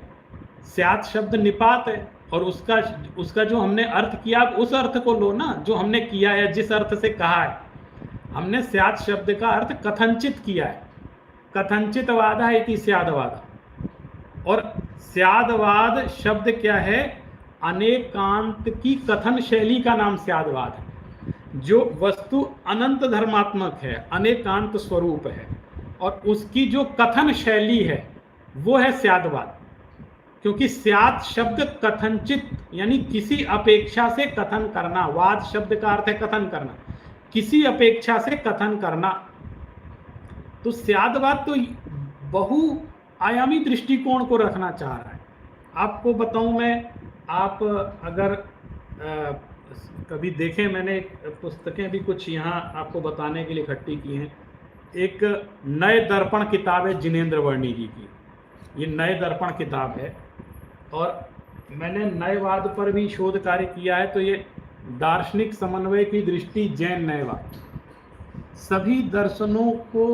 स्याद शब्द निपात है और उसका जो हमने अर्थ किया, उस अर्थ को लो ना जो हमने किया है, जिस अर्थ से कहा है। हमने स्याद शब्द का अर्थ कथनचित किया है, कथनचितवादा इति स्यादवादा। और स्यादवाद शब्द क्या है, अनेकांत की कथन शैली का नाम स्यादवाद है। जो वस्तु अनंत धर्मात्मक है, अनेकांत स्वरूप है, और उसकी जो कथन शैली है वो है स्यादवाद। क्योंकि स्याद शब्द कथनचित यानी किसी अपेक्षा से कथन करना, वाद शब्द का अर्थ है कथन करना, किसी अपेक्षा से कथन करना। तो स्यादवाद तो बहु आयामी दृष्टिकोण को रखना चाह रहा है। आपको बताऊं, मैं आप अगर कभी देखें, मैंने पुस्तकें भी कुछ यहाँ आपको बताने के लिए इकट्ठी की हैं। एक नए दर्पण किताब है जिनेंद्र वर्णी जी की, ये नए दर्पण किताब है, और मैंने नयवाद पर भी शोध कार्य किया है। तो ये दार्शनिक समन्वय की दृष्टि जैन नयवाद, सभी दर्शनों को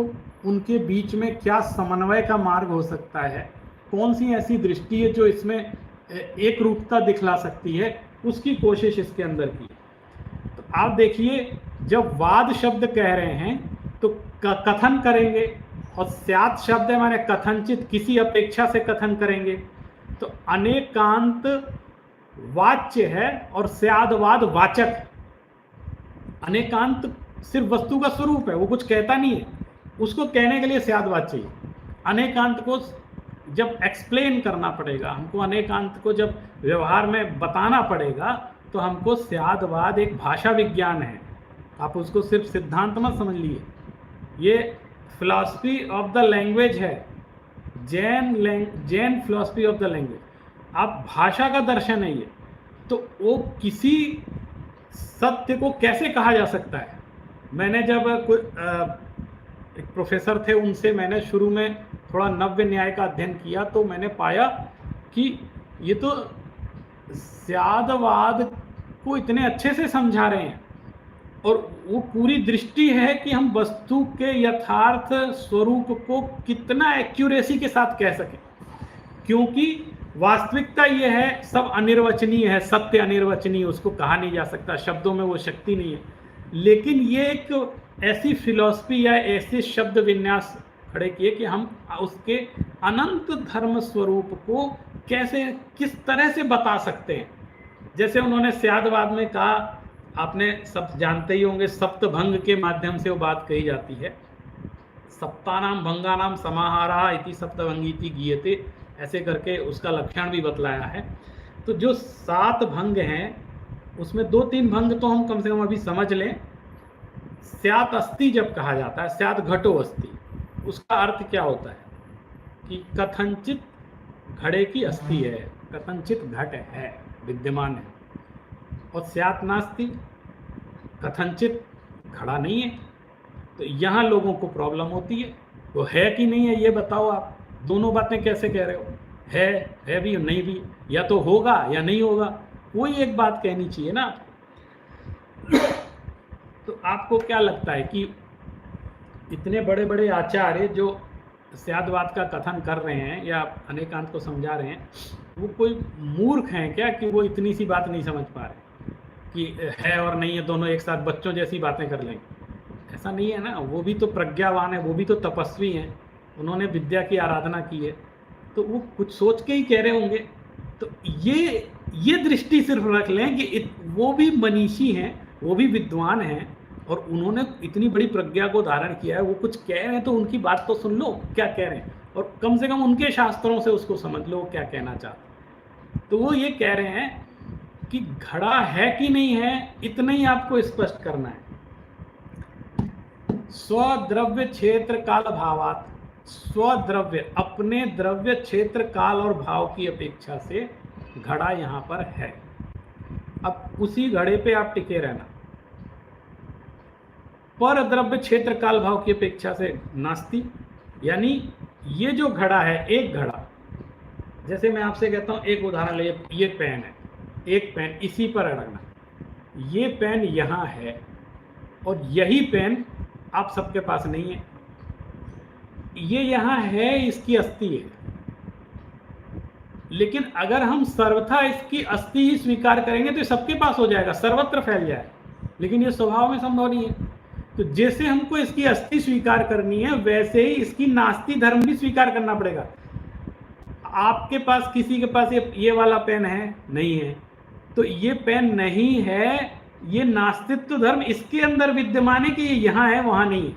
उनके बीच में क्या समन्वय का मार्ग हो सकता है, कौन सी ऐसी दृष्टि है जो इसमें एक रूपता दिखला सकती है, उसकी कोशिश इसके अंदर की। तो आप देखिए, जब वाद शब्द कह रहे हैं तो कथन करेंगे, और स्यात् शब्द है माने कथनचित, किसी अपेक्षा से कथन करेंगे। तो अनेकांत वाच्य है और स्यादवाद वाचक है। अनेकांत सिर्फ वस्तु का स्वरूप है, वो कुछ कहता नहीं है, उसको कहने के लिए स्यादवाद चाहिए। अनेकांत को जब एक्सप्लेन करना पड़ेगा, हमको अनेकांत को जब व्यवहार में बताना पड़ेगा, तो हमको स्यादवाद एक भाषा विज्ञान है। आप उसको सिर्फ सिद्धांत मत समझ लिए, ये फिलॉसफी ऑफ द लैंग्वेज है, Jain philosophy of the language. आप भाषा का दर्शन है ये। तो वो किसी सत्य को कैसे कहा जा सकता है। मैंने जब एक प्रोफेसर थे, उनसे मैंने शुरू में थोड़ा नव्य न्याय का अध्ययन किया, तो मैंने पाया कि ये तो स्यादवाद को इतने अच्छे से समझा रहे हैं, और वो पूरी दृष्टि है कि हम वस्तु के यथार्थ स्वरूप को कितना एक्यूरेसी के साथ कह सकें, क्योंकि वास्तविकता ये है सब अनिर्वचनीय है, सत्य अनिर्वचनीय, उसको कहा नहीं जा सकता, शब्दों में वो शक्ति नहीं है। लेकिन ये एक ऐसी फिलॉसफी या ऐसे शब्द विन्यास खड़े किए कि हम उसके अनंत धर्म स्वरूप को कैसे, किस तरह से बता सकते हैं। जैसे उन्होंने स्यादवाद में कहा, आपने सब जानते ही होंगे, सप्तभंग के माध्यम से वो बात कही जाती है, सप्तानाम भंगानाम समाहारा इति सप्तभंगीति गीयते, ऐसे करके उसका लक्षण भी बतलाया है। तो जो 7 भंग हैं, उसमें 2-3 भंग तो हम कम से कम अभी समझ लें। स्यात् अस्ति जब कहा जाता है, स्यात् घटो अस्ति, उसका अर्थ क्या होता है कि कथनचित घड़े की अस्थि है, कथनचित घट है, विद्यमान है। और स्यात् नास्ति, कथनचित घड़ा नहीं है। तो यहाँ लोगों को प्रॉब्लम होती है, वो है कि नहीं है ये बताओ आप, दोनों बातें कैसे कह रहे हो, है भी और नहीं भी, या तो होगा या नहीं होगा, कोई एक बात कहनी चाहिए ना आपको। तो आपको क्या लगता है कि इतने बड़े बड़े आचार्य जो स्यादवाद का कथन कर रहे हैं या अनेकांत को समझा रहे हैं, वो कोई मूर्ख हैं क्या कि वो इतनी सी बात नहीं समझ पा रहे कि है और नहीं है दोनों एक साथ बच्चों जैसी बातें कर लेंगे? ऐसा नहीं है ना, वो भी तो प्रज्ञावान है, वो भी तो तपस्वी हैं, उन्होंने विद्या की आराधना की है, तो वो कुछ सोच के ही कह रहे होंगे। तो ये दृष्टि सिर्फ रख लें कि वो भी मनीषी हैं, वो भी विद्वान हैं, और उन्होंने इतनी बड़ी प्रज्ञा को धारण किया है, वो कुछ कह रहे हैं तो उनकी बात तो सुन लो क्या कह रहे हैं, और कम से कम उनके शास्त्रों से उसको समझ लो क्या कहना चाहते हैं। तो वो ये कह रहे हैं कि घड़ा है कि नहीं है, इतना ही आपको स्पष्ट करना है। स्वद्रव्य क्षेत्र काल भावात, स्वद्रव्य अपने द्रव्य क्षेत्र काल और भाव की अपेक्षा से घड़ा यहाँ पर है। अब उसी घड़े पे आप टिके रहना। पर द्रव्य क्षेत्र काल भाव की अपेक्षा से नास्ति, यानी ये जो घड़ा है, एक घड़ा, जैसे मैं आपसे कहता हूँ एक उदाहरण ले, ये पेन है, एक पेन इसी पर अड़कना, ये पेन यहाँ है और यही पेन आप सबके पास नहीं है, ये यहाँ है, इसकी अस्थि है। लेकिन अगर हम सर्वथा इसकी अस्थि ही स्वीकार करेंगे तो सबके पास हो जाएगा, सर्वत्र फैल जाए, लेकिन ये स्वभाव में संभव नहीं है। तो जैसे हमको इसकी अस्थि स्वीकार करनी है, वैसे ही इसकी नास्ति धर्म भी स्वीकार करना पड़ेगा। आपके पास, किसी के पास ये वाला पेन है, नहीं है, तो ये पेन नहीं है, ये नास्तित्व धर्म इसके अंदर विद्यमान है कि ये यहाँ है वहाँ नहीं है।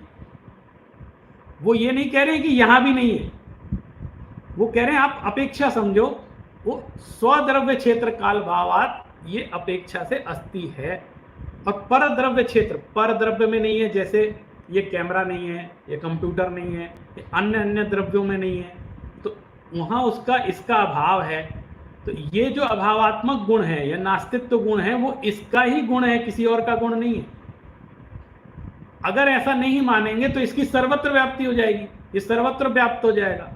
वो ये नहीं कह रहे हैं कि यहाँ भी नहीं है, वो कह रहे हैं आप अपेक्षा समझो, वो स्वद्रव्य क्षेत्र काल भावात ये अपेक्षा से अस्थि है। और पर द्रव्य क्षेत्र, पर द्रव्य में नहीं है, जैसे ये कैमरा नहीं है, ये कंप्यूटर नहीं है, ये अन्य अन्य द्रव्यों में नहीं है, तो वहाँ उसका इसका अभाव है। तो ये जो अभावात्मक गुण है या नास्तित्व गुण है वो इसका ही गुण है, किसी और का गुण नहीं है। अगर ऐसा नहीं मानेंगे तो इसकी सर्वत्र व्याप्ति हो जाएगी, ये सर्वत्र व्याप्त हो जाएगा,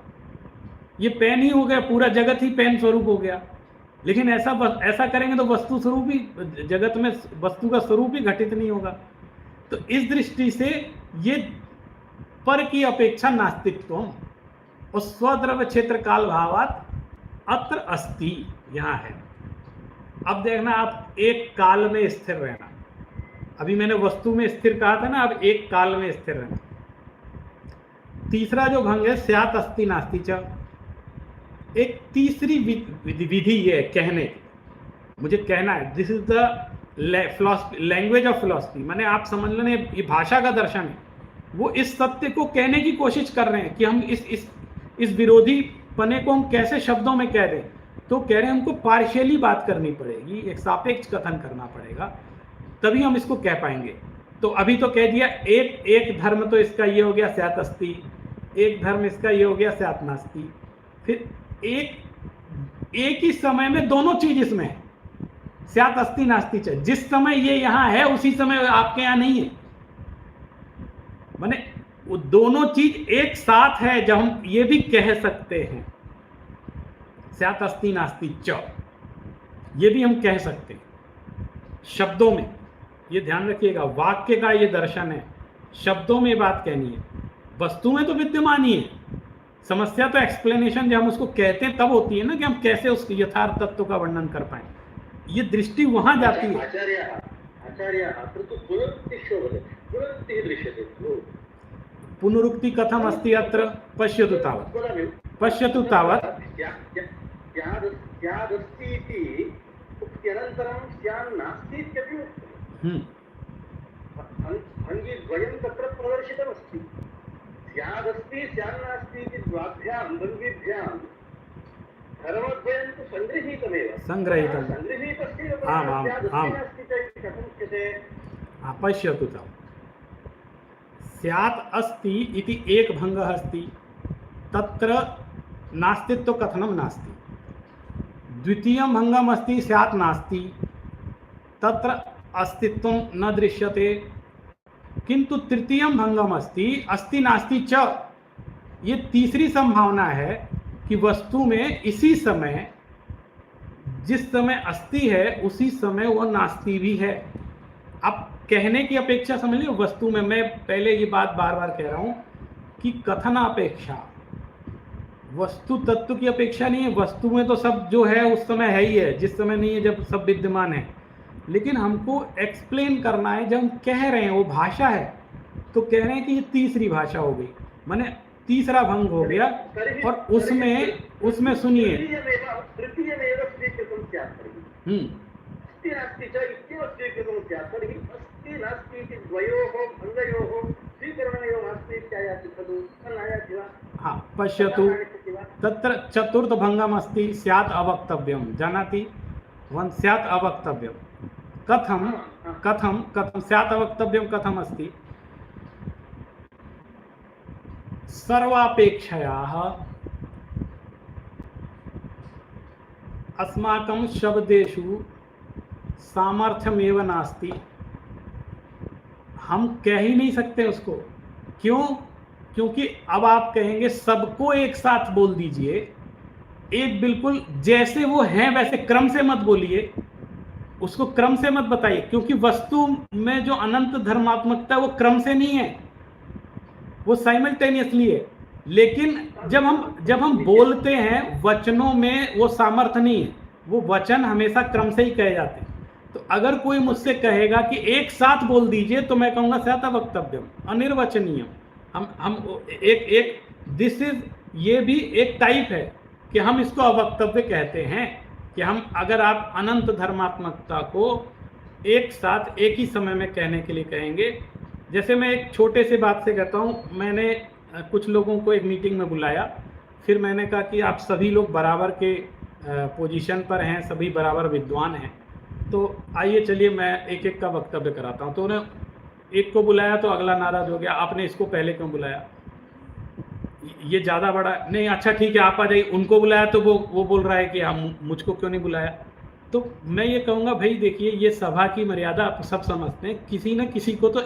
ये पेन ही हो गया, पूरा जगत ही पेन स्वरूप हो गया। लेकिन ऐसा करेंगे तो वस्तु स्वरूप ही, जगत में वस्तु का स्वरूप ही घटित नहीं होगा। तो इस दृष्टि से ये पर की अपेक्षा नास्तित्व और स्वद्रव्य क्षेत्र काल भावात अत्र अस्ति यहाँ है। अब देखना, आप एक काल में स्थिर रहना। अभी मैंने वस्तु में स्थिर कहा था ना, अब एक काल में स्थिर रहना। तीसरा जो भंग है स्यात् अस्ति नास्ति च, एक तीसरी विधि ये कहने की, मुझे कहना है, this is the language of philosophy, माने आप समझ लेना ये भाषा का दर्शन है। वो इस सत्य को कहने की कोशिश कर रहे हैं कि हम इस विरोधी पने को हम कैसे शब्दों में कह दें। तो कह रहे हैं हमको पार्शियली बात करनी पड़ेगी, एक सापेक्ष कथन करना पड़ेगा, तभी हम इसको कह पाएंगे। तो अभी तो कह दिया एक धर्म तो इसका ये हो गया स्यात् अस्ति, एक धर्म इसका ये हो गया स्यात् नास्ति। फिर एक ही समय में दोनों चीज इसमें है, स्यात् अस्ति नास्ति च। जिस समय ये यहाँ है उसी समय आपके यहाँ नहीं है, माने वो दोनों चीज एक साथ है। जब हम ये भी कह सकते हैं स्यात् अस्ति नास्ति च, ये भी हम कह सकते हैं शब्दों में। ये ध्यान रखिएगा, वाक्य का ये दर्शन है, शब्दों में बात कहनी है, वस्तु में तो विद्यमान ही है। समस्या तो एक्सप्लेनेशन जब हम उसको कहते हैं तब होती है ना, कि हम कैसे उस यथार्थ तत्व का वर्णन कर पाए। ये दृष्टि वहां जाती है। पुनरुक्ति कथम अस्ति अत्र पश्यतु तावत्, पश्यतु तावत्। भङ्गिद्वयं तत्र प्रदर्शितमस्ति। स्यादस्ति स्यान्नास्ति इति द्वाभ्यां भङ्गिभ्यां धर्मद्वयं तु सङ्गृहीतमेव, सङ्गृहीतं, सङ्गृहीतस्य आम् आम् आम्, कथं उच्यते? पश्यतु तावत्। स्यात् अस्ति इति एक भङ्गः अस्ति, तत्र नास्तित्व कथनं नास्ति। द्वितीयं भङ्गम् अस्ति स्यात् नास्ति, तत्र अस्तित्वं न दृश्यते। किंतु तृतीयं भंगम अस्ति नास्ति च, ये तीसरी संभावना है कि वस्तु में इसी समय, जिस समय अस्ति है उसी समय वह नास्ति भी है। अब कहने की अपेक्षा समझ लीजिए, वस्तु में, मैं पहले ये बात बार बार कह रहा हूं कि कथनापेक्षा वस्तु तत्व की अपेक्षा नहीं है। वस्तु में तो सब जो है उस समय है ही है, जिस समय नहीं है जब सब विद्यमान है। लेकिन हमको एक्सप्लेन करना है, जब हम कह रहे हैं वो भाषा है, तो कह रहे हैं कि ये तीसरी भाषा हो गई, माने तीसरा भंग हो गया। और उसमें सुनिए, हाँ, पश्यतु तत्र चतुर्थ भंगम अस्ति स्यात् अवक्तव्यम, जानाति वन स्यात् अवक्तव्यम। कथम कथम कथम स्यात् अवक्तव्यम कथम अस्ति? सर्वापेक्षयाः अस्माकं शब्देषु सामर्थ्यमेव नास्ति। हम कह ही नहीं सकते उसको। क्यों? क्योंकि अब आप कहेंगे सबको एक साथ बोल दीजिए, एक बिल्कुल जैसे वो हैं वैसे क्रम से मत बोलिए, उसको क्रम से मत बताइए, क्योंकि वस्तु में जो अनंत धर्मात्मकता है वो क्रम से नहीं है, वो साइमल्टेनियसली है। लेकिन जब हम बोलते हैं वचनों में वो सामर्थ्य नहीं है, वो वचन हमेशा क्रम से ही कहे जाते हैं। तो अगर कोई मुझसे कहेगा कि एक साथ बोल दीजिए, तो मैं कहूँगा स्यात् अवक्तव्यम, अनिर्वचनीय। हम एक दिस इज, ये भी एक टाइप है कि हम इसको अवक्तव्य कहते हैं, कि हम, अगर आप अनंत धर्मात्मकता को एक साथ एक ही समय में कहने के लिए कहेंगे। जैसे मैं एक छोटे से बात से कहता हूँ, मैंने कुछ लोगों को एक मीटिंग में बुलाया, फिर मैंने कहा कि आप सभी लोग बराबर के पोजीशन पर हैं, सभी बराबर विद्वान हैं, तो आइए चलिए मैं एक एक का वक्तव्य कराता हूँ। तो उन्हें एक को बुलाया तो अगला नाराज हो गया, आपने इसको पहले क्यों बुलाया? ये ज़्यादा बड़ा नहीं, अच्छा ठीक है आप आ जाइए, उनको बुलाया तो वो बोल रहा है कि हम मुझको क्यों नहीं बुलाया। तो मैं ये कहूँगा भाई देखिए, ये सभा की मर्यादा आप सब समझते हैं, किसी न किसी को तो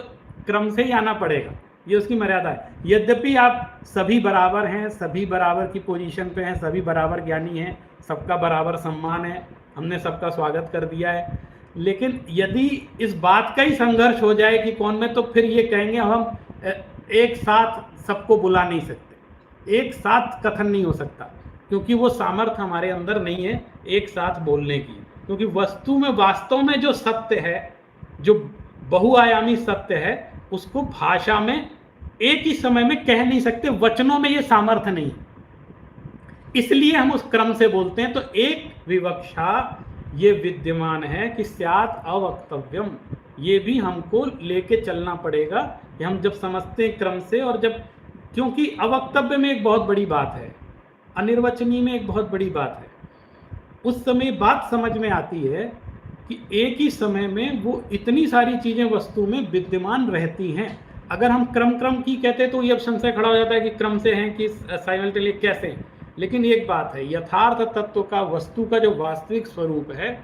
क्रम से ही आना पड़ेगा, ये उसकी मर्यादा है। यद्यपि आप सभी बराबर हैं, सभी बराबर की पोजीशन पे हैं, सभी बराबर ज्ञानी हैं, सबका बराबर सम्मान है, हमने सबका स्वागत कर दिया है, लेकिन यदि इस बात का ही संघर्ष हो जाए कि कौन में, तो फिर ये कहेंगे हम एक साथ सबको बुला नहीं सकते, एक साथ कथन नहीं हो सकता, क्योंकि वो सामर्थ्य हमारे अंदर नहीं है एक साथ बोलने की। क्योंकि वस्तु में वास्तव में जो सत्य है, जो बहुआयामी सत्य है, उसको भाषा में एक ही समय में कह नहीं सकते, वचनों में ये सामर्थ्य नहीं, इसलिए हम उस क्रम से बोलते हैं। तो एक विवक्षा ये विद्यमान है कि स्यात् अवक्तव्यम, ये भी हमको लेके चलना पड़ेगा कि हम जब समझते हैं क्रम से, और जब, क्योंकि अवक्तव्य में एक बहुत बड़ी बात है, अनिर्वचनीय में एक बहुत बड़ी बात है, उस समय बात समझ में आती है कि एक ही समय में वो इतनी सारी चीज़ें वस्तु में विद्यमान रहती हैं। अगर हम क्रम की कहते तो ये अब संशय खड़ा हो जाता है कि क्रम से हैं कि साइमल्टेनियस कैसे हैं। लेकिन एक बात है, यथार्थ तत्व का, वस्तु का जो वास्तविक स्वरूप है,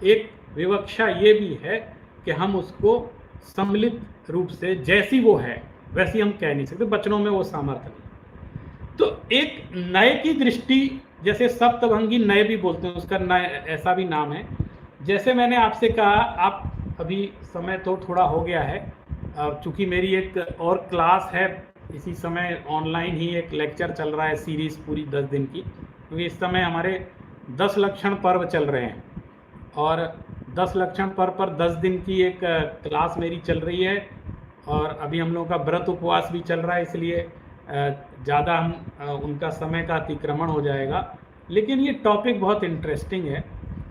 एक विवक्षा ये भी है कि हम उसको सम्मिलित रूप से जैसी वो है वैसी हम कह नहीं सकते, वचनों में वो सामर्थ्य नहीं। तो एक नए की दृष्टि, जैसे सप्तभंगी नए भी बोलते हैं, उसका नए ऐसा भी नाम है। जैसे मैंने आपसे कहा, आप अभी समय तो थोड़ा हो गया है, चूँकि मेरी एक और क्लास है इसी समय, ऑनलाइन ही एक लेक्चर चल रहा है, सीरीज़ पूरी 10 दिन की, क्योंकि इस समय हमारे 10 लक्षण पर्व चल रहे हैं, और 10 लक्षण पर्व पर 10 दिन की एक क्लास मेरी चल रही है, और अभी हम लोगों का व्रत उपवास भी चल रहा है, इसलिए ज़्यादा हम उनका समय का अतिक्रमण हो जाएगा। लेकिन ये टॉपिक बहुत इंटरेस्टिंग है,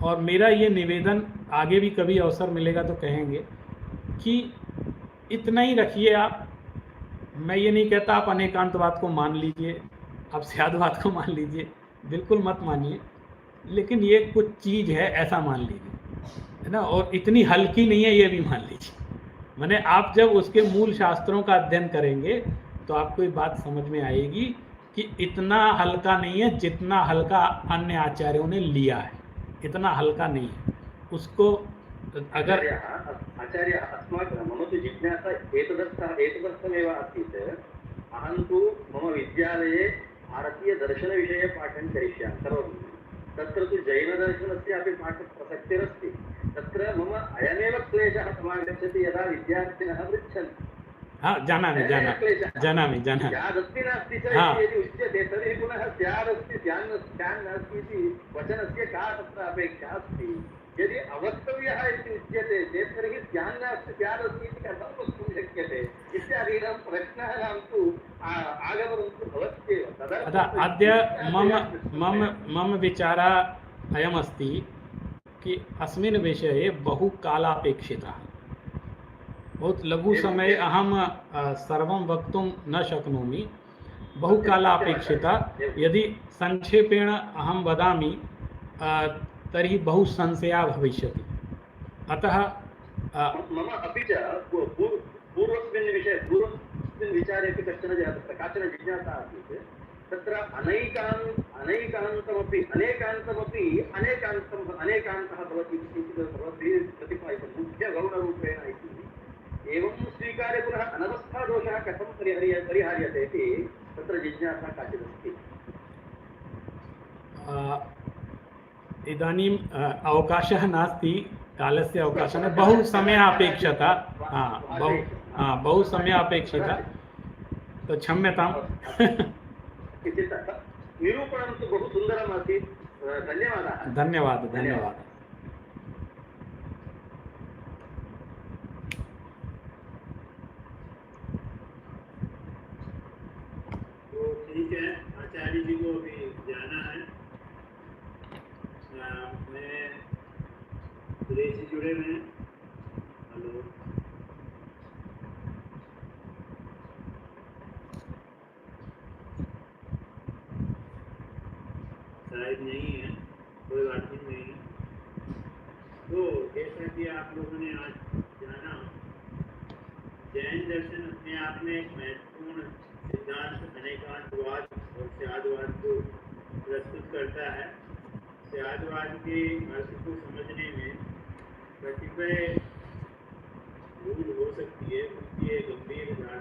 और मेरा ये निवेदन, आगे भी कभी अवसर मिलेगा तो कहेंगे कि इतना ही रखिए आप। मैं ये नहीं कहता आप अनेकांतवाद को मान लीजिए, आप स्यादवाद को मान लीजिए, बिल्कुल मत मानिए, लेकिन ये कुछ चीज़ है ऐसा मान लीजिए, है ना, और इतनी हल्की नहीं है ये भी मान लीजिए। मैंने, आप जब उसके मूल शास्त्रों का अध्ययन करेंगे तो आपको ये बात समझ में आएगी कि इतना हल्का नहीं है जितना हल्का अन्य आचार्यों ने लिया है, इतना हल्का नहीं है उसको। अगर आचार्य अस्माकं मम तु जिज्ञासा एतदर्थमेव आसीत्, अहं तु मम विद्यालये भारतीयदर्शनविषये पाठं करोमि, तत्र तु जैनदर्शनस्यापि पाठप्रसक्तिरस्ति। तत्र मम अयमेव क्लेशः समागच्छति, यदा विद्यार्थिनः पृच्छन्ति। हाँ, जानामि स्यादस्ति नास्ति च यदि उच्यते तर्हि पुनः स्यादस्ति स्यान्नास्ति इति वचनस्य का तत्र अपेक्षा अस्ति। यदि अवक्तव्यः इति उच्यते चेत् तर्हि स्यान्नास्ति स्यादस्ति इति कथं वक्तुं शक्यते इत्यादीनां प्रश्नानां तु आगमनं तु भवत्येव। अद्य मम विचारः अयमस्ति कि अस्मिन् विषये बहुकालापेक्षितः, बहुत लघु समय अहम सर्वं वक्तुं न शक्नोमि, बहुकालापेक्षिता। यदि संक्षेपेण अहं वदामि तर्हि बहु संशया भविष्यति। अतः मम अपि च पूर्वस्मिन् विचारे अपि काचन जिज्ञासा आसीत्। तत्र अनेकान्तः भवति इति किञ्चित् भवद्भिः प्रतिपादितं मुख्यगौणरूपेण इति। एवं स्वीकार्य पुनः अनवस्थादोषः कथं परिहार्यते इति तत्र जिज्ञासा काचिदस्ति। इदानीम् अवकाशः नास्ति, कालस्य अवकाशः न, बहु समयापेक्षता, बहु समयापेक्षिता, तो क्षम्यताम्। निरूपणं तु बहु सुन्दरमासीत्, धन्यवादाः। धन्यवाद। तो ठीक है, आचार्य जी को अभी जाना है। मैं सुरेश जी जुड़े हुए हैं। हेलो, शायद नहीं है, कोई बात नहीं है। तो जैसा कि आप लोगों ने आज जाना, जैन दर्शन अपने आप में एक महत्वपूर्ण सिद्धांत अनेकांतवाद स्यादवाद को प्रस्तुत करता है। स्यादवाद के अर्थ को समझने में कतिपय भूल हो सकती है,